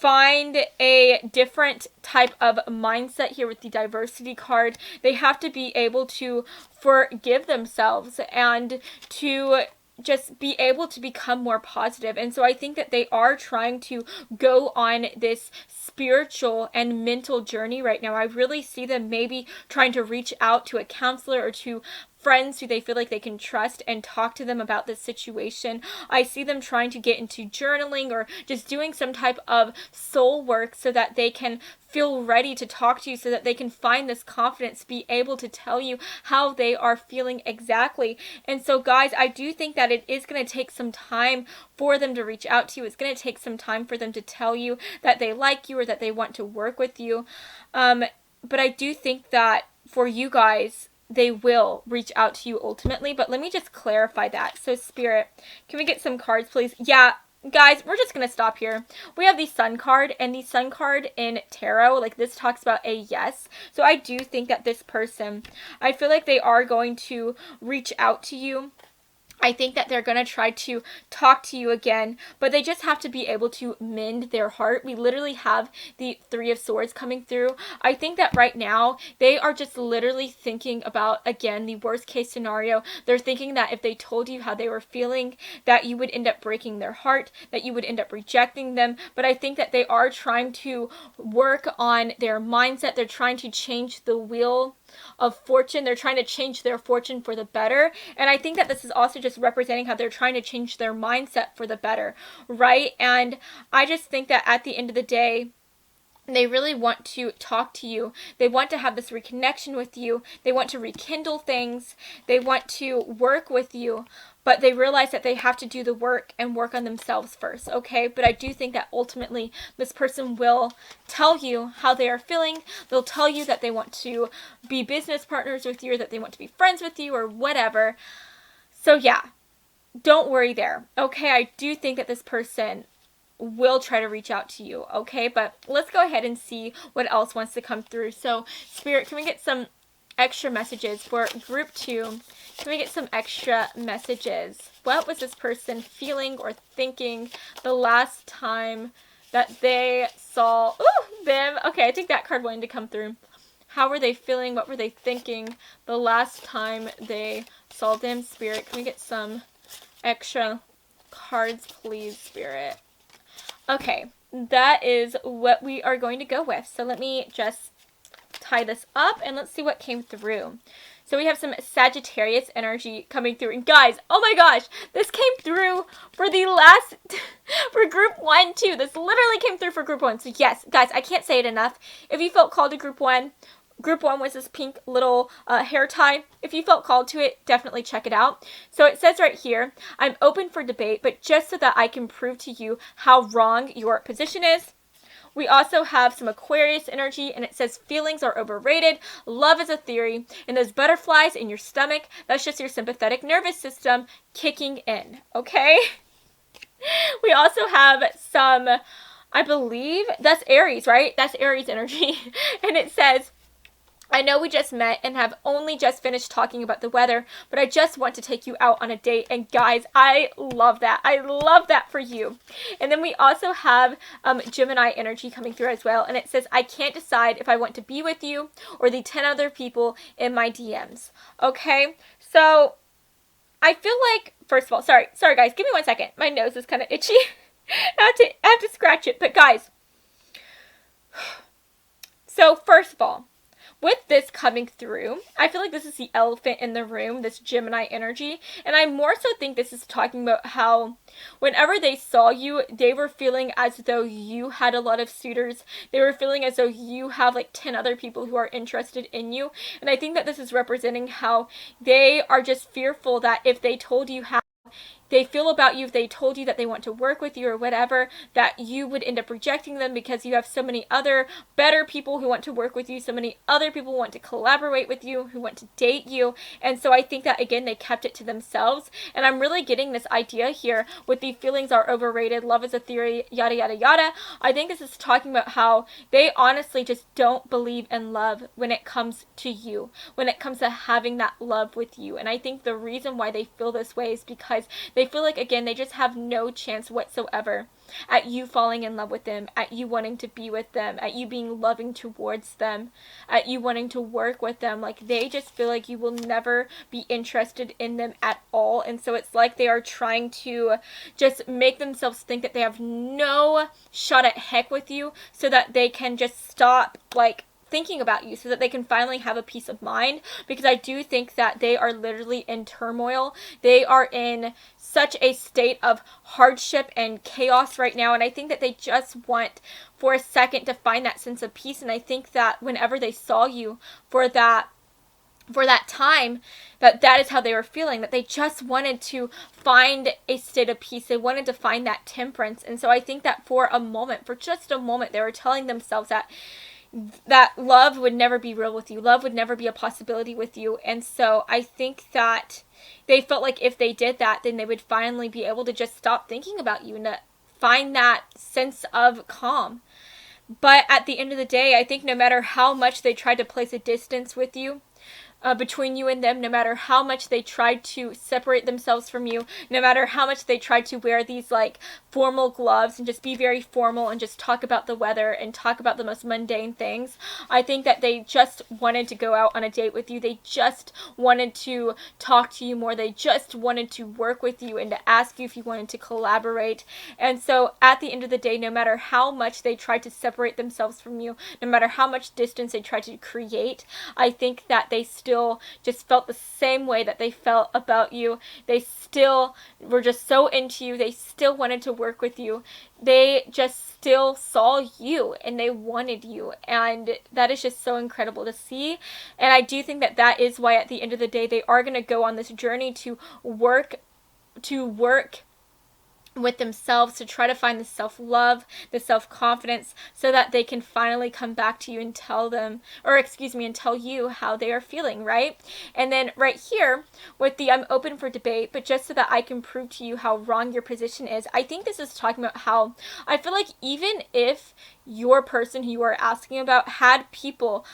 find a different type of mindset here with the diversity card. They have to be able to forgive themselves and to just be able to become more positive. And so I think that they are trying to go on this spiritual and mental journey right now. I really see them maybe trying to reach out to a counselor or to friends who they feel like they can trust and talk to them about this situation. I see them trying to get into journaling or just doing some type of soul work so that they can feel ready to talk to you, so that they can find this confidence, be able to tell you how they are feeling exactly. And so guys, I do think that it is going to take some time for them to reach out to you. It's going to take some time for them to tell you that they like you or that they want to work with you. But I do think that for you guys, they will reach out to you ultimately. But let me just clarify that. So Spirit, can we get some cards, please? Yeah, guys, we're just going to stop here. We have the Sun card, and the Sun card in tarot, like, this talks about a yes. So I do think that this person, I feel like they are going to reach out to you. I think that they're going to try to talk to you again, but they just have to be able to mend their heart. We literally have the Three of Swords coming through. I think that right now they are just literally thinking about, again, the worst case scenario. They're thinking that if they told you how they were feeling, that you would end up breaking their heart, that you would end up rejecting them. But I think that they are trying to work on their mindset. They're trying to change the wheel of fortune. They're trying to change their fortune for the better. And I think that this is also just representing how they're trying to change their mindset for the better, right? And I just think that at the end of the day, they really want to talk to you. They want to have this reconnection with you. They want to rekindle things. They want to work with you. But they realize that they have to do the work and work on themselves first, okay? But I do think that ultimately this person will tell you how they are feeling. They'll tell you that they want to be business partners with you, or that they want to be friends with you, or whatever. So yeah, don't worry there, okay? I do think that this person will try to reach out to you, okay? But let's go ahead and see what else wants to come through. So Spirit, can we get some extra messages for group 2? Can we get some extra messages? What was this person feeling or thinking the last time that they saw them? Okay, I think that card wanted to come through. How were they feeling? What were they thinking the last time they saw them? Spirit, can we get some extra cards, please, Spirit? Okay, that is what we are going to go with. So let me just tie this up and let's see what came through. So we have some Sagittarius energy coming through. And guys, oh my gosh, this came through for the last, for group 1 too. This literally came through for group 1. So yes, guys, I can't say it enough. If you felt called to group 1, group 1 was this pink little hair tie. If you felt called to it, definitely check it out. So it says right here, I'm open for debate, but just so that I can prove to you how wrong your position is. We also have some Aquarius energy, and it says feelings are overrated, love is a theory, and those butterflies in your stomach, that's just your sympathetic nervous system kicking in, okay? We also have some, I believe, that's Aries, right? That's Aries energy, and it says, I know we just met and have only just finished talking about the weather, but I just want to take you out on a date. And guys, I love that. I love that for you. And then we also have Gemini energy coming through as well. And it says, I can't decide if I want to be with you or the 10 other people in my DMs. Okay, so I feel like, first of all, sorry guys, give me 1 second. My nose is kind of itchy. I have to scratch it. But guys, so first of all, with this coming through, I feel like this is the elephant in the room, this Gemini energy. And I more so think this is talking about how whenever they saw you, they were feeling as though you had a lot of suitors. They were feeling as though you have like 10 other people who are interested in you. And I think that this is representing how they are just fearful that if they told you how they feel about you, if they told you that they want to work with you or whatever, that you would end up rejecting them because you have so many other better people who want to work with you, so many other people who want to collaborate with you, who want to date you. And so I think that, again, they kept it to themselves. And I'm really getting this idea here with the feelings are overrated, love is a theory, yada, yada, yada. I think this is talking about how they honestly just don't believe in love when it comes to you, when it comes to having that love with you. And I think the reason why they feel this way is because they They feel like, again, they just have no chance whatsoever at you falling in love with them, at you wanting to be with them, at you being loving towards them, at you wanting to work with them. Like, they just feel like you will never be interested in them at all. And so it's like they are trying to just make themselves think that they have no shot at heck with you, so that they can just stop, like, thinking about you, so that they can finally have a peace of mind. Because I do think that they are literally in turmoil. They are in such a state of hardship and chaos right now, and I think that they just want for a second to find that sense of peace. And I think that whenever they saw you for that time, that is how they were feeling, that they just wanted to find a state of peace. They wanted to find that temperance. And so I think that for just a moment, they were telling themselves that love would never be real with you. Love would never be a possibility with you. And so I think that they felt like if they did that, then they would finally be able to just stop thinking about you and to find that sense of calm. But at the end of the day, I think no matter how much they tried to place a distance with you, between you and them, no matter how much they tried to separate themselves from you, no matter how much they tried to wear these like formal gloves and just be very formal and just talk about the weather and talk about the most mundane things, I think that they just wanted to go out on a date with you. They just wanted to talk to you more. They just wanted to work with you and to ask you if you wanted to collaborate. And so at the end of the day, no matter how much they tried to separate themselves from you, no matter how much distance they tried to create, I think that they still just felt the same way that they felt about you. They still were just so into you. They still wanted to work with you. They just still saw you and they wanted you. And that is just so incredible to see. And I do think that that is why at the end of the day, they are going to go on this journey to work with themselves, to try to find the self-love, the self-confidence, so that they can finally come back to you and tell you how they are feeling, right? And then right here with the I'm open for debate, but just so that I can prove to you how wrong your position is, I think this is talking about how I feel like even if your person who you are asking about had people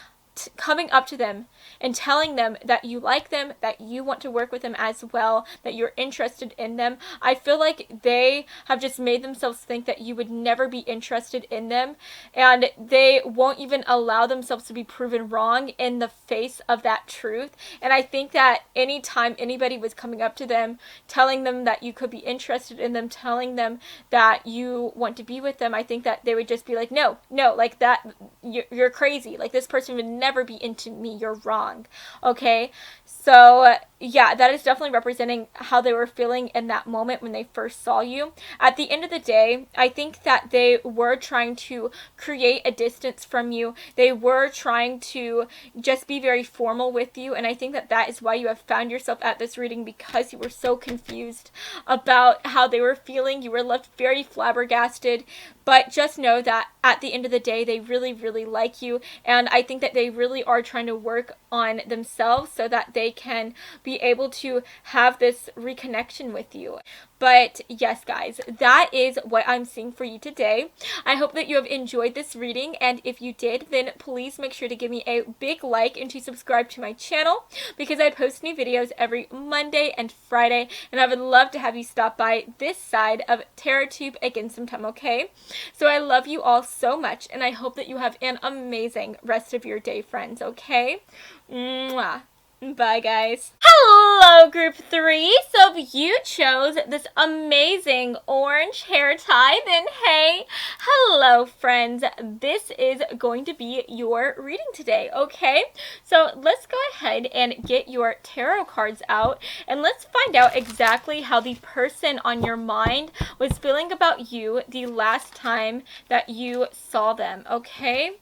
coming up to them and telling them that you like them, that you want to work with them as well, that you're interested in them, I feel like they have just made themselves think that you would never be interested in them, and they won't even allow themselves to be proven wrong in the face of that truth. And I think that anytime anybody was coming up to them, telling them that you could be interested in them, telling them that you want to be with them, I think that they would just be like, no, like that, you're crazy. Like, this person would never be into me. You're wrong. Okay? So, yeah, that is definitely representing how they were feeling in that moment when they first saw you. At the end of the day, I think that they were trying to create a distance from you. They were trying to just be very formal with you, and I think that that is why you have found yourself at this reading, because you were so confused about how they were feeling. You were left very flabbergasted, but just know that at the end of the day, they really, really like you, and I think that they really are trying to work on themselves so that they can be able to have this reconnection with you. But yes, guys, that is what I'm seeing for you today. I hope that you have enjoyed this reading, and if you did, then please make sure to give me a big like and to subscribe to my channel, because I post new videos every Monday and Friday, and I would love to have you stop by this side of TerraTube again sometime, okay? So I love you all so much, and I hope that you have an amazing rest of your day, friends, okay? Mwah. Bye, guys. Hello, group 3. So if you chose this amazing orange hair tie, then hey, hello, friends. This is going to be your reading today, okay? So let's go ahead and get your tarot cards out, and let's find out exactly how the person on your mind was feeling about you the last time that you saw them, okay?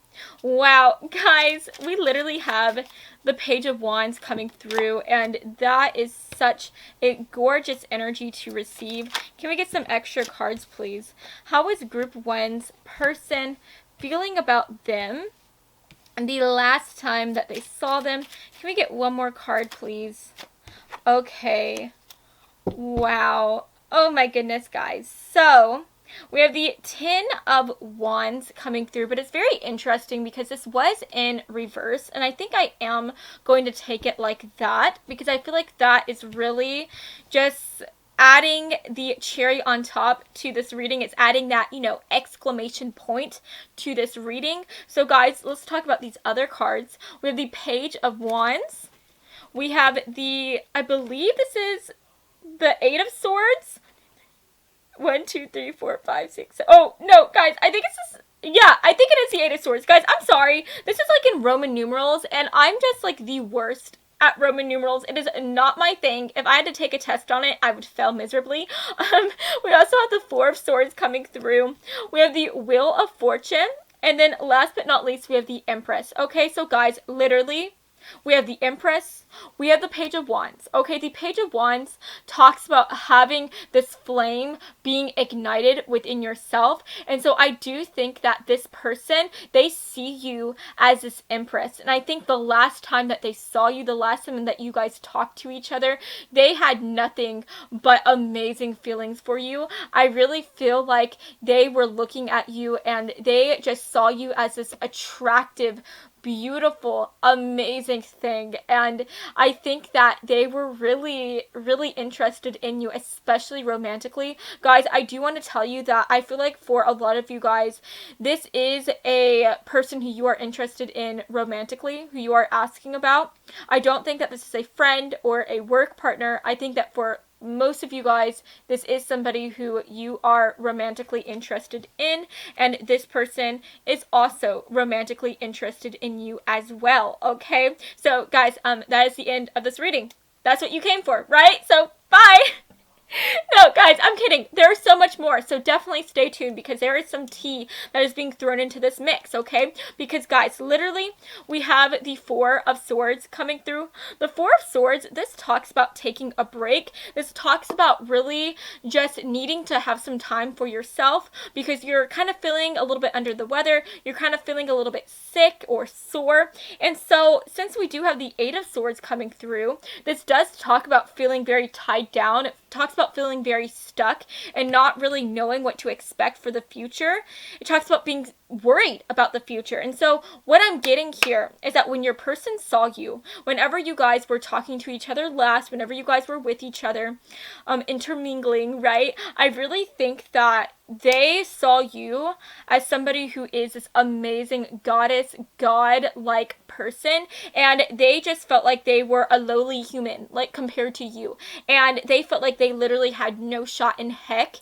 Wow, guys, we literally have the Page of Wands coming through, and that is such a gorgeous energy to receive. Can we get some extra cards, please? How is Group 1's person feeling about them and the last time that they saw them? Can we get one more card, please? Okay. Wow. Oh my goodness, guys. So we have the 10 of Wands coming through, but it's very interesting because this was in reverse, and I think I am going to take it like that because I feel like that is really just adding the cherry on top to this reading. It's adding that, exclamation point to this reading. So guys, let's talk about these other cards. We have the Page of Wands. We have I believe this is the Eight of Swords. 1, 2, 3, 4, 5, 6. Oh, no, guys, I think it's this. Yeah, I think it is the Eight of Swords. Guys, I'm sorry. This is like in Roman numerals, and I'm just like the worst at Roman numerals. It is not my thing. If I had to take a test on it, I would fail miserably. We also have the Four of Swords coming through. We have the Wheel of Fortune. And then last but not least, we have the Empress. Okay, so guys, literally, we have the Empress, we have the Page of Wands. Okay, the Page of Wands talks about having this flame being ignited within yourself. And so I do think that this person, they see you as this Empress. And I think the last time that they saw you, the last time that you guys talked to each other, they had nothing but amazing feelings for you. I really feel like they were looking at you and they just saw you as this attractive, beautiful, amazing thing. And I think that they were really, really interested in you, especially romantically. Guys, I do want to tell you that I feel like for a lot of you guys, this is a person who you are interested in romantically, who you are asking about. I don't think that this is a friend or a work partner. I think that for most of you guys, this is somebody who you are romantically interested in, and this person is also romantically interested in you as well. Okay, so guys, that is the end of this reading. That's what you came for, right? So bye. No, guys, I'm kidding. There's so much more, so definitely stay tuned because there is some tea that is being thrown into this mix, okay? Because, guys, literally, we have the Four of Swords coming through. The Four of Swords, this talks about taking a break. This talks about really just needing to have some time for yourself because you're kind of feeling a little bit under the weather. You're kind of feeling a little bit sick or sore. And so, since we do have the Eight of Swords coming through, this does talk about feeling very tied down. It talks about feeling very stuck and not really knowing what to expect for the future. It talks about being worried about the future. And so what I'm getting here is that when your person saw you, whenever you guys were talking to each other last, whenever you guys were with each other, intermingling, right? I really think that they saw you as somebody who is this amazing goddess, god-like person, and they just felt like they were a lowly human, like compared to you. And they felt like they literally had no shot in heck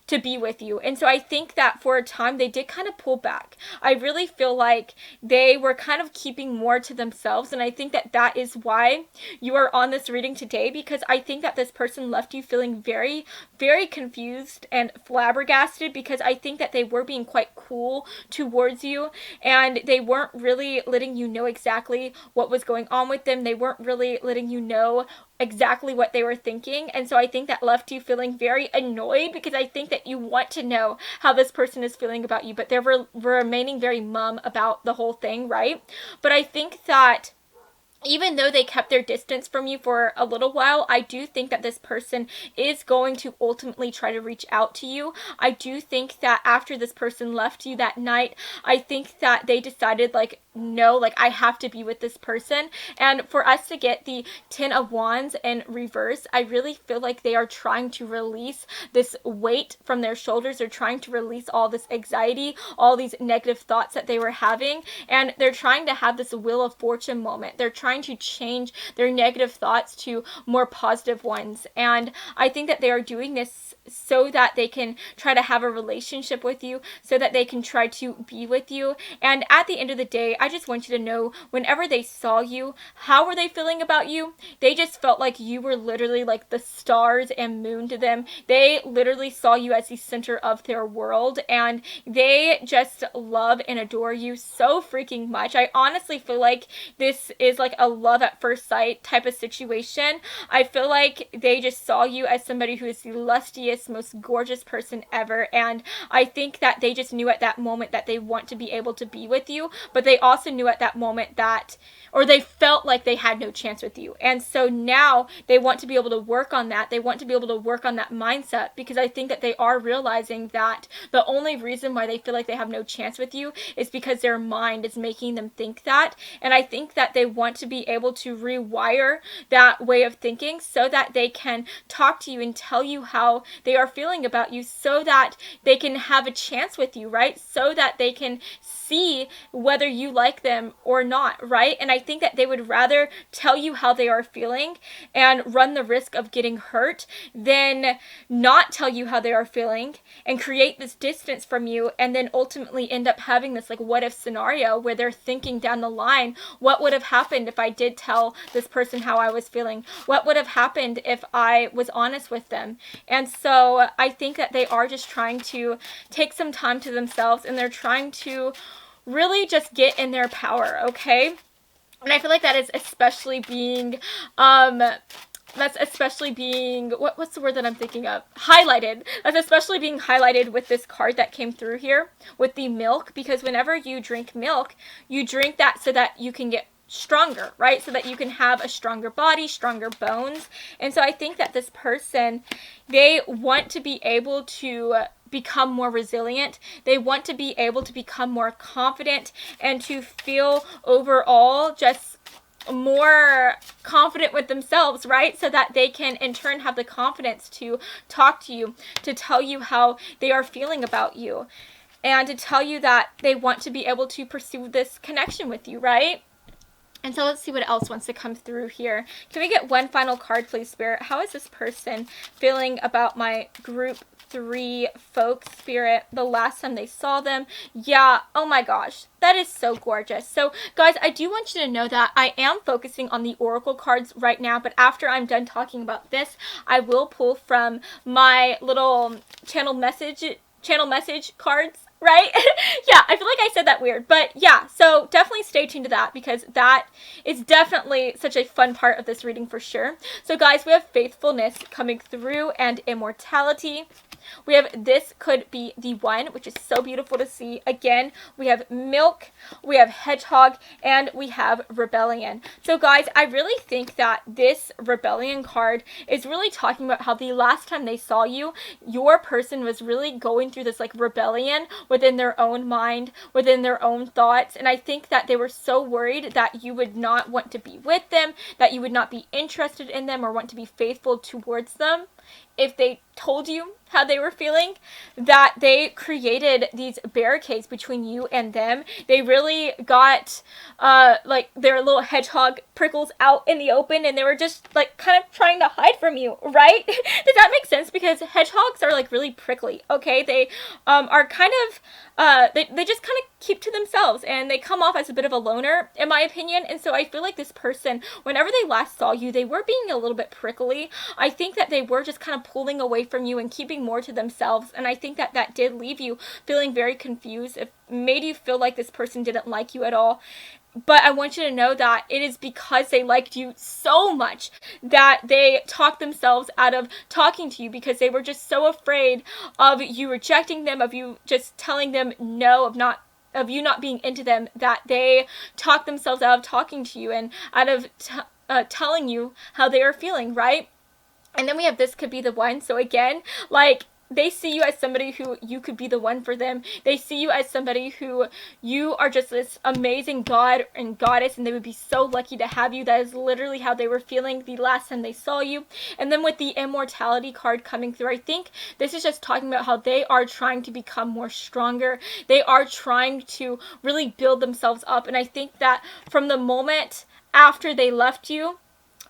to be with you. And so I think that for a time they did kind of pull back. I really feel like they were kind of keeping more to themselves, and I think that that is why you are on this reading today, because I think that this person left you feeling very, very confused and flabbergasted, because I think that they were being quite cool towards you and they weren't really letting you know exactly what was going on with them. They weren't really letting you know exactly what they were thinking. And so I think that left you feeling very annoyed, because I think that you want to know how this person is feeling about you, but they're remaining very mum about the whole thing, right? But I think that even though they kept their distance from you for a little while, I do think that this person is going to ultimately try to reach out to you. I do think that after this person left you that night, I think that they decided, like, no, like, I have to be with this person. And for us to get the Ten of Wands in reverse, I really feel like they are trying to release this weight from their shoulders. They're trying to release all this anxiety, all these negative thoughts that they were having, and they're trying to have this Wheel of Fortune moment. They're trying to change their negative thoughts to more positive ones. And I think that they are doing this so that they can try to have a relationship with you, so that they can try to be with you. And at the end of the day, I just want you to know, whenever they saw you, how were they feeling about you? They just felt like you were literally like the stars and moon to them. They literally saw you as the center of their world, and they just love and adore you so freaking much. I honestly feel like this is like a love at first sight type of situation. I feel like they just saw you as somebody who is the lustiest, most gorgeous person ever, and I think that they just knew at that moment that they want to be able to be with you, but they also also knew at that moment that, or they felt like they had no chance with you. And so now they want to be able to work on that. They want to be able to work on that mindset, because I think that they are realizing that the only reason why they feel like they have no chance with you is because their mind is making them think that. And I think that they want to be able to rewire that way of thinking so that they can talk to you and tell you how they are feeling about you, so that they can have a chance with you, right? So that they can see whether you like them or not, right? And I think that they would rather tell you how they are feeling and run the risk of getting hurt than not tell you how they are feeling and create this distance from you, and then ultimately end up having this like what if scenario where they're thinking down the line, what would have happened if I did tell this person how I was feeling? What would have happened if I was honest with them? And so I think that they are just trying to take some time to themselves, and they're trying to really just get in their power, okay? And I feel like that is especially being, what's the word that I'm thinking of? Highlighted. That's especially being highlighted with this card that came through here with the milk, because whenever you drink milk, you drink that so that you can get stronger, right? So that you can have a stronger body, stronger bones. And so I think that this person, they want to be able to become more resilient. They want to be able to become more confident and to feel overall just more confident with themselves, right? So that they can in turn have the confidence to talk to you, to tell you how they are feeling about you, and to tell you that they want to be able to pursue this connection with you, right? And so let's see what else wants to come through here. Can we get one final card, please, Spirit? How is this person feeling about my group 3 folks, Spirit, the last time they saw them? Yeah, oh my gosh, that is so gorgeous. So guys, I do want you to know that I am focusing on the oracle cards right now, but after I'm done talking about this, I will pull from my little channel message cards, right? Yeah, I feel like I said that weird, but yeah, so definitely stay tuned to that, because that is definitely such a fun part of this reading for sure. So guys, we have faithfulness coming through and immortality. We have this could be the one, which is so beautiful to see. Again, we have milk, we have hedgehog, and we have rebellion. So guys, I really think that this rebellion card is really talking about how the last time they saw you, your person was really going through this like rebellion within their own mind, within their own thoughts. And I think that they were so worried that you would not want to be with them, that you would not be interested in them or want to be faithful towards them if they told you how they were feeling, that they created these barricades between you and them. They really got like their little hedgehog prickles out in the open, and they were just like kind of trying to hide from you, right? Does that make sense? Because hedgehogs are like really prickly, okay? They are kind of they just kind of keep to themselves, and they come off as a bit of a loner, in my opinion. And so I feel like this person, whenever they last saw you, they were being a little bit prickly. I think that they were just kind of pulling away from you and keeping more to themselves, and I think that that did leave you feeling very confused. It made you feel like this person didn't like you at all. But I want you to know that it is because they liked you so much that they talked themselves out of talking to you, because they were just so afraid of you rejecting them, of you just telling them no, of you not being into them, that they talked themselves out of talking to you and out of telling you how they are feeling, right? And then we have this could be the one. So again, like, they see you as somebody who you could be the one for them. They see you as somebody who you are just this amazing god and goddess, and they would be so lucky to have you. That is literally how they were feeling the last time they saw you. And then with the immortality card coming through, I think this is just talking about how they are trying to become more stronger. They are trying to really build themselves up. And I think that from the moment after they left you,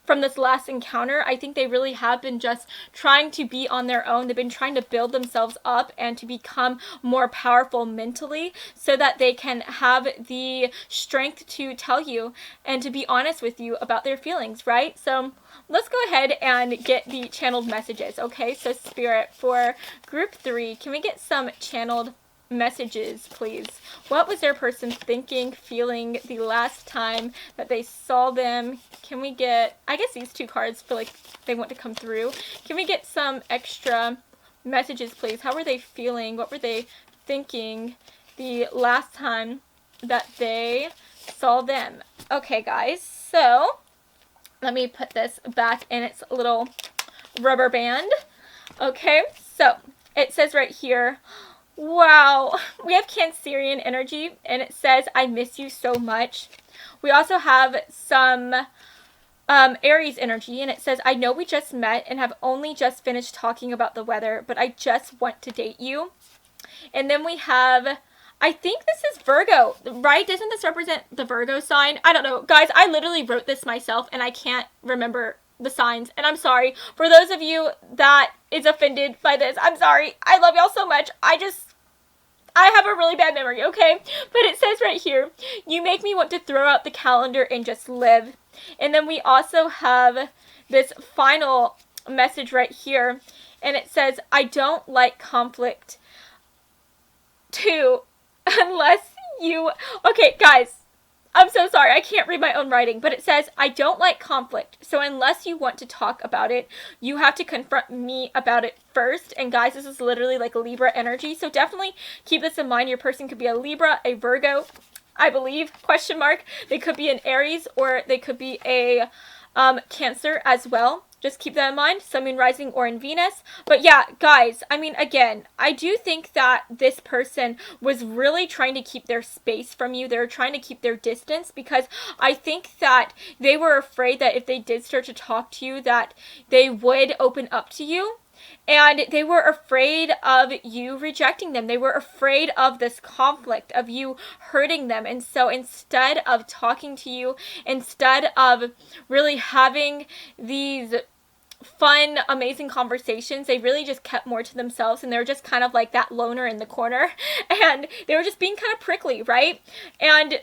from this last encounter, I think they really have been just trying to be on their own. They've been trying to build themselves up and to become more powerful mentally, so that they can have the strength to tell you and to be honest with you about their feelings, right? So let's go ahead and get the channeled messages, okay? So Spirit, for group 3, can we get some channeled messages, please? What was their person thinking, feeling the last time that they saw them? Can we get, I guess these 2 cards feel like they want to come through. Can we get some extra messages, please? How were they feeling? What were they thinking the last time that they saw them. Okay, guys, so let me put this back in its little rubber band. Okay, so it says right here, wow, we have Cancerian energy, and it says, I miss you so much. We also have some Aries energy, and it says, I know we just met and have only just finished talking about the weather, but I just want to date you. And then we have, I think this is Virgo, right? Doesn't this represent the Virgo sign? I don't know. Guys, I literally wrote this myself, and I can't remember the signs, and I'm sorry. For those of you that is offended by this, I'm sorry. I love y'all so much. I have a really bad memory, okay? But it says right here, you make me want to throw out the calendar and just live. And then we also have this final message right here, and it says, I don't like conflict too, unless you... Okay, guys, I'm so sorry, I can't read my own writing, but it says, I don't like conflict, so unless you want to talk about it, you have to confront me about it first. And guys, this is literally like Libra energy, so definitely keep this in mind. Your person could be a Libra, a Virgo, I believe, question mark. They could be an Aries, or they could be a Cancer as well. Just keep that in mind, Sun, Moon, Rising, or in Venus. But yeah, guys, I mean, again, I do think that this person was really trying to keep their space from you. They were trying to keep their distance, because I think that they were afraid that if they did start to talk to you, that they would open up to you. And they were afraid of you rejecting them. They were afraid of this conflict, of you hurting them. And so instead of talking to you, instead of really having these fun, amazing conversations, they really just kept more to themselves, and they were just kind of like that loner in the corner, and they were just being kind of prickly, right? And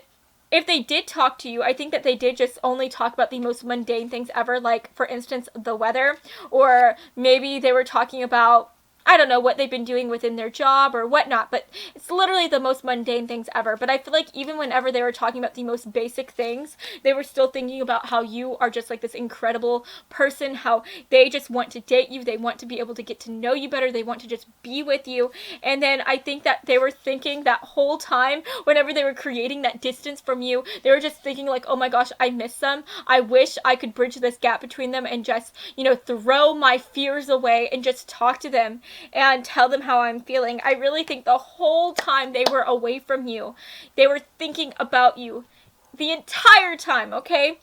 if they did talk to you, I think that they did just only talk about the most mundane things ever, like, for instance, the weather, or maybe they were talking about, I don't know, what they've been doing within their job or whatnot, but it's literally the most mundane things ever. But I feel like even whenever they were talking about the most basic things, they were still thinking about how you are just like this incredible person, how they just want to date you, they want to be able to get to know you better, they want to just be with you. And then I think that they were thinking that whole time, whenever they were creating that distance from you, they were just thinking like, oh my gosh, I miss them. I wish I could bridge this gap between them and just, you know, throw my fears away and just talk to them and tell them how I'm feeling. I really think the whole time they were away from you, they were thinking about you the entire time, okay?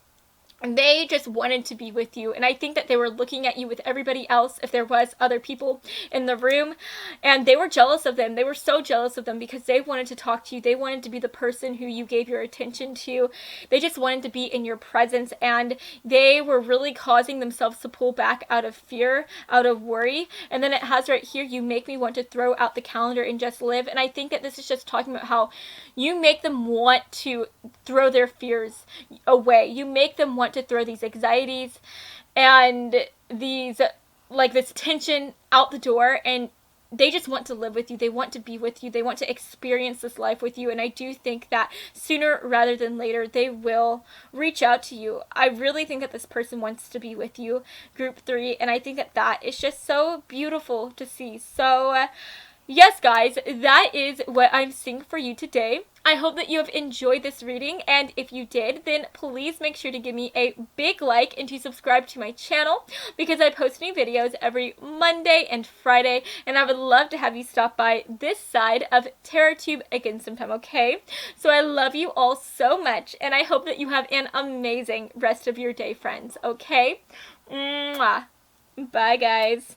And they just wanted to be with you. And I think that they were looking at you with everybody else, if there was other people in the room. And they were jealous of them. They were so jealous of them because they wanted to talk to you. They wanted to be the person who you gave your attention to. They just wanted to be in your presence. And they were really causing themselves to pull back out of fear, out of worry. And then it has right here, you make me want to throw out the calendar and just live. And I think that this is just talking about how you make them want to throw their fears away. You make them want to throw these anxieties and these, like, this tension out the door, and they just want to live with you. They want to be with you. They want to experience this life with you. And I do think that sooner rather than later, they will reach out to you. I really think that this person wants to be with you, group 3. And I think that that is just so beautiful to see. So, yes, guys, that is what I'm seeing for you today. I hope that you have enjoyed this reading, and if you did, then please make sure to give me a big like and to subscribe to my channel, because I post new videos every Monday and Friday, and I would love to have you stop by this side of TarotTube again sometime, okay? So I love you all so much, and I hope that you have an amazing rest of your day, friends, okay? Mwah. Bye, guys.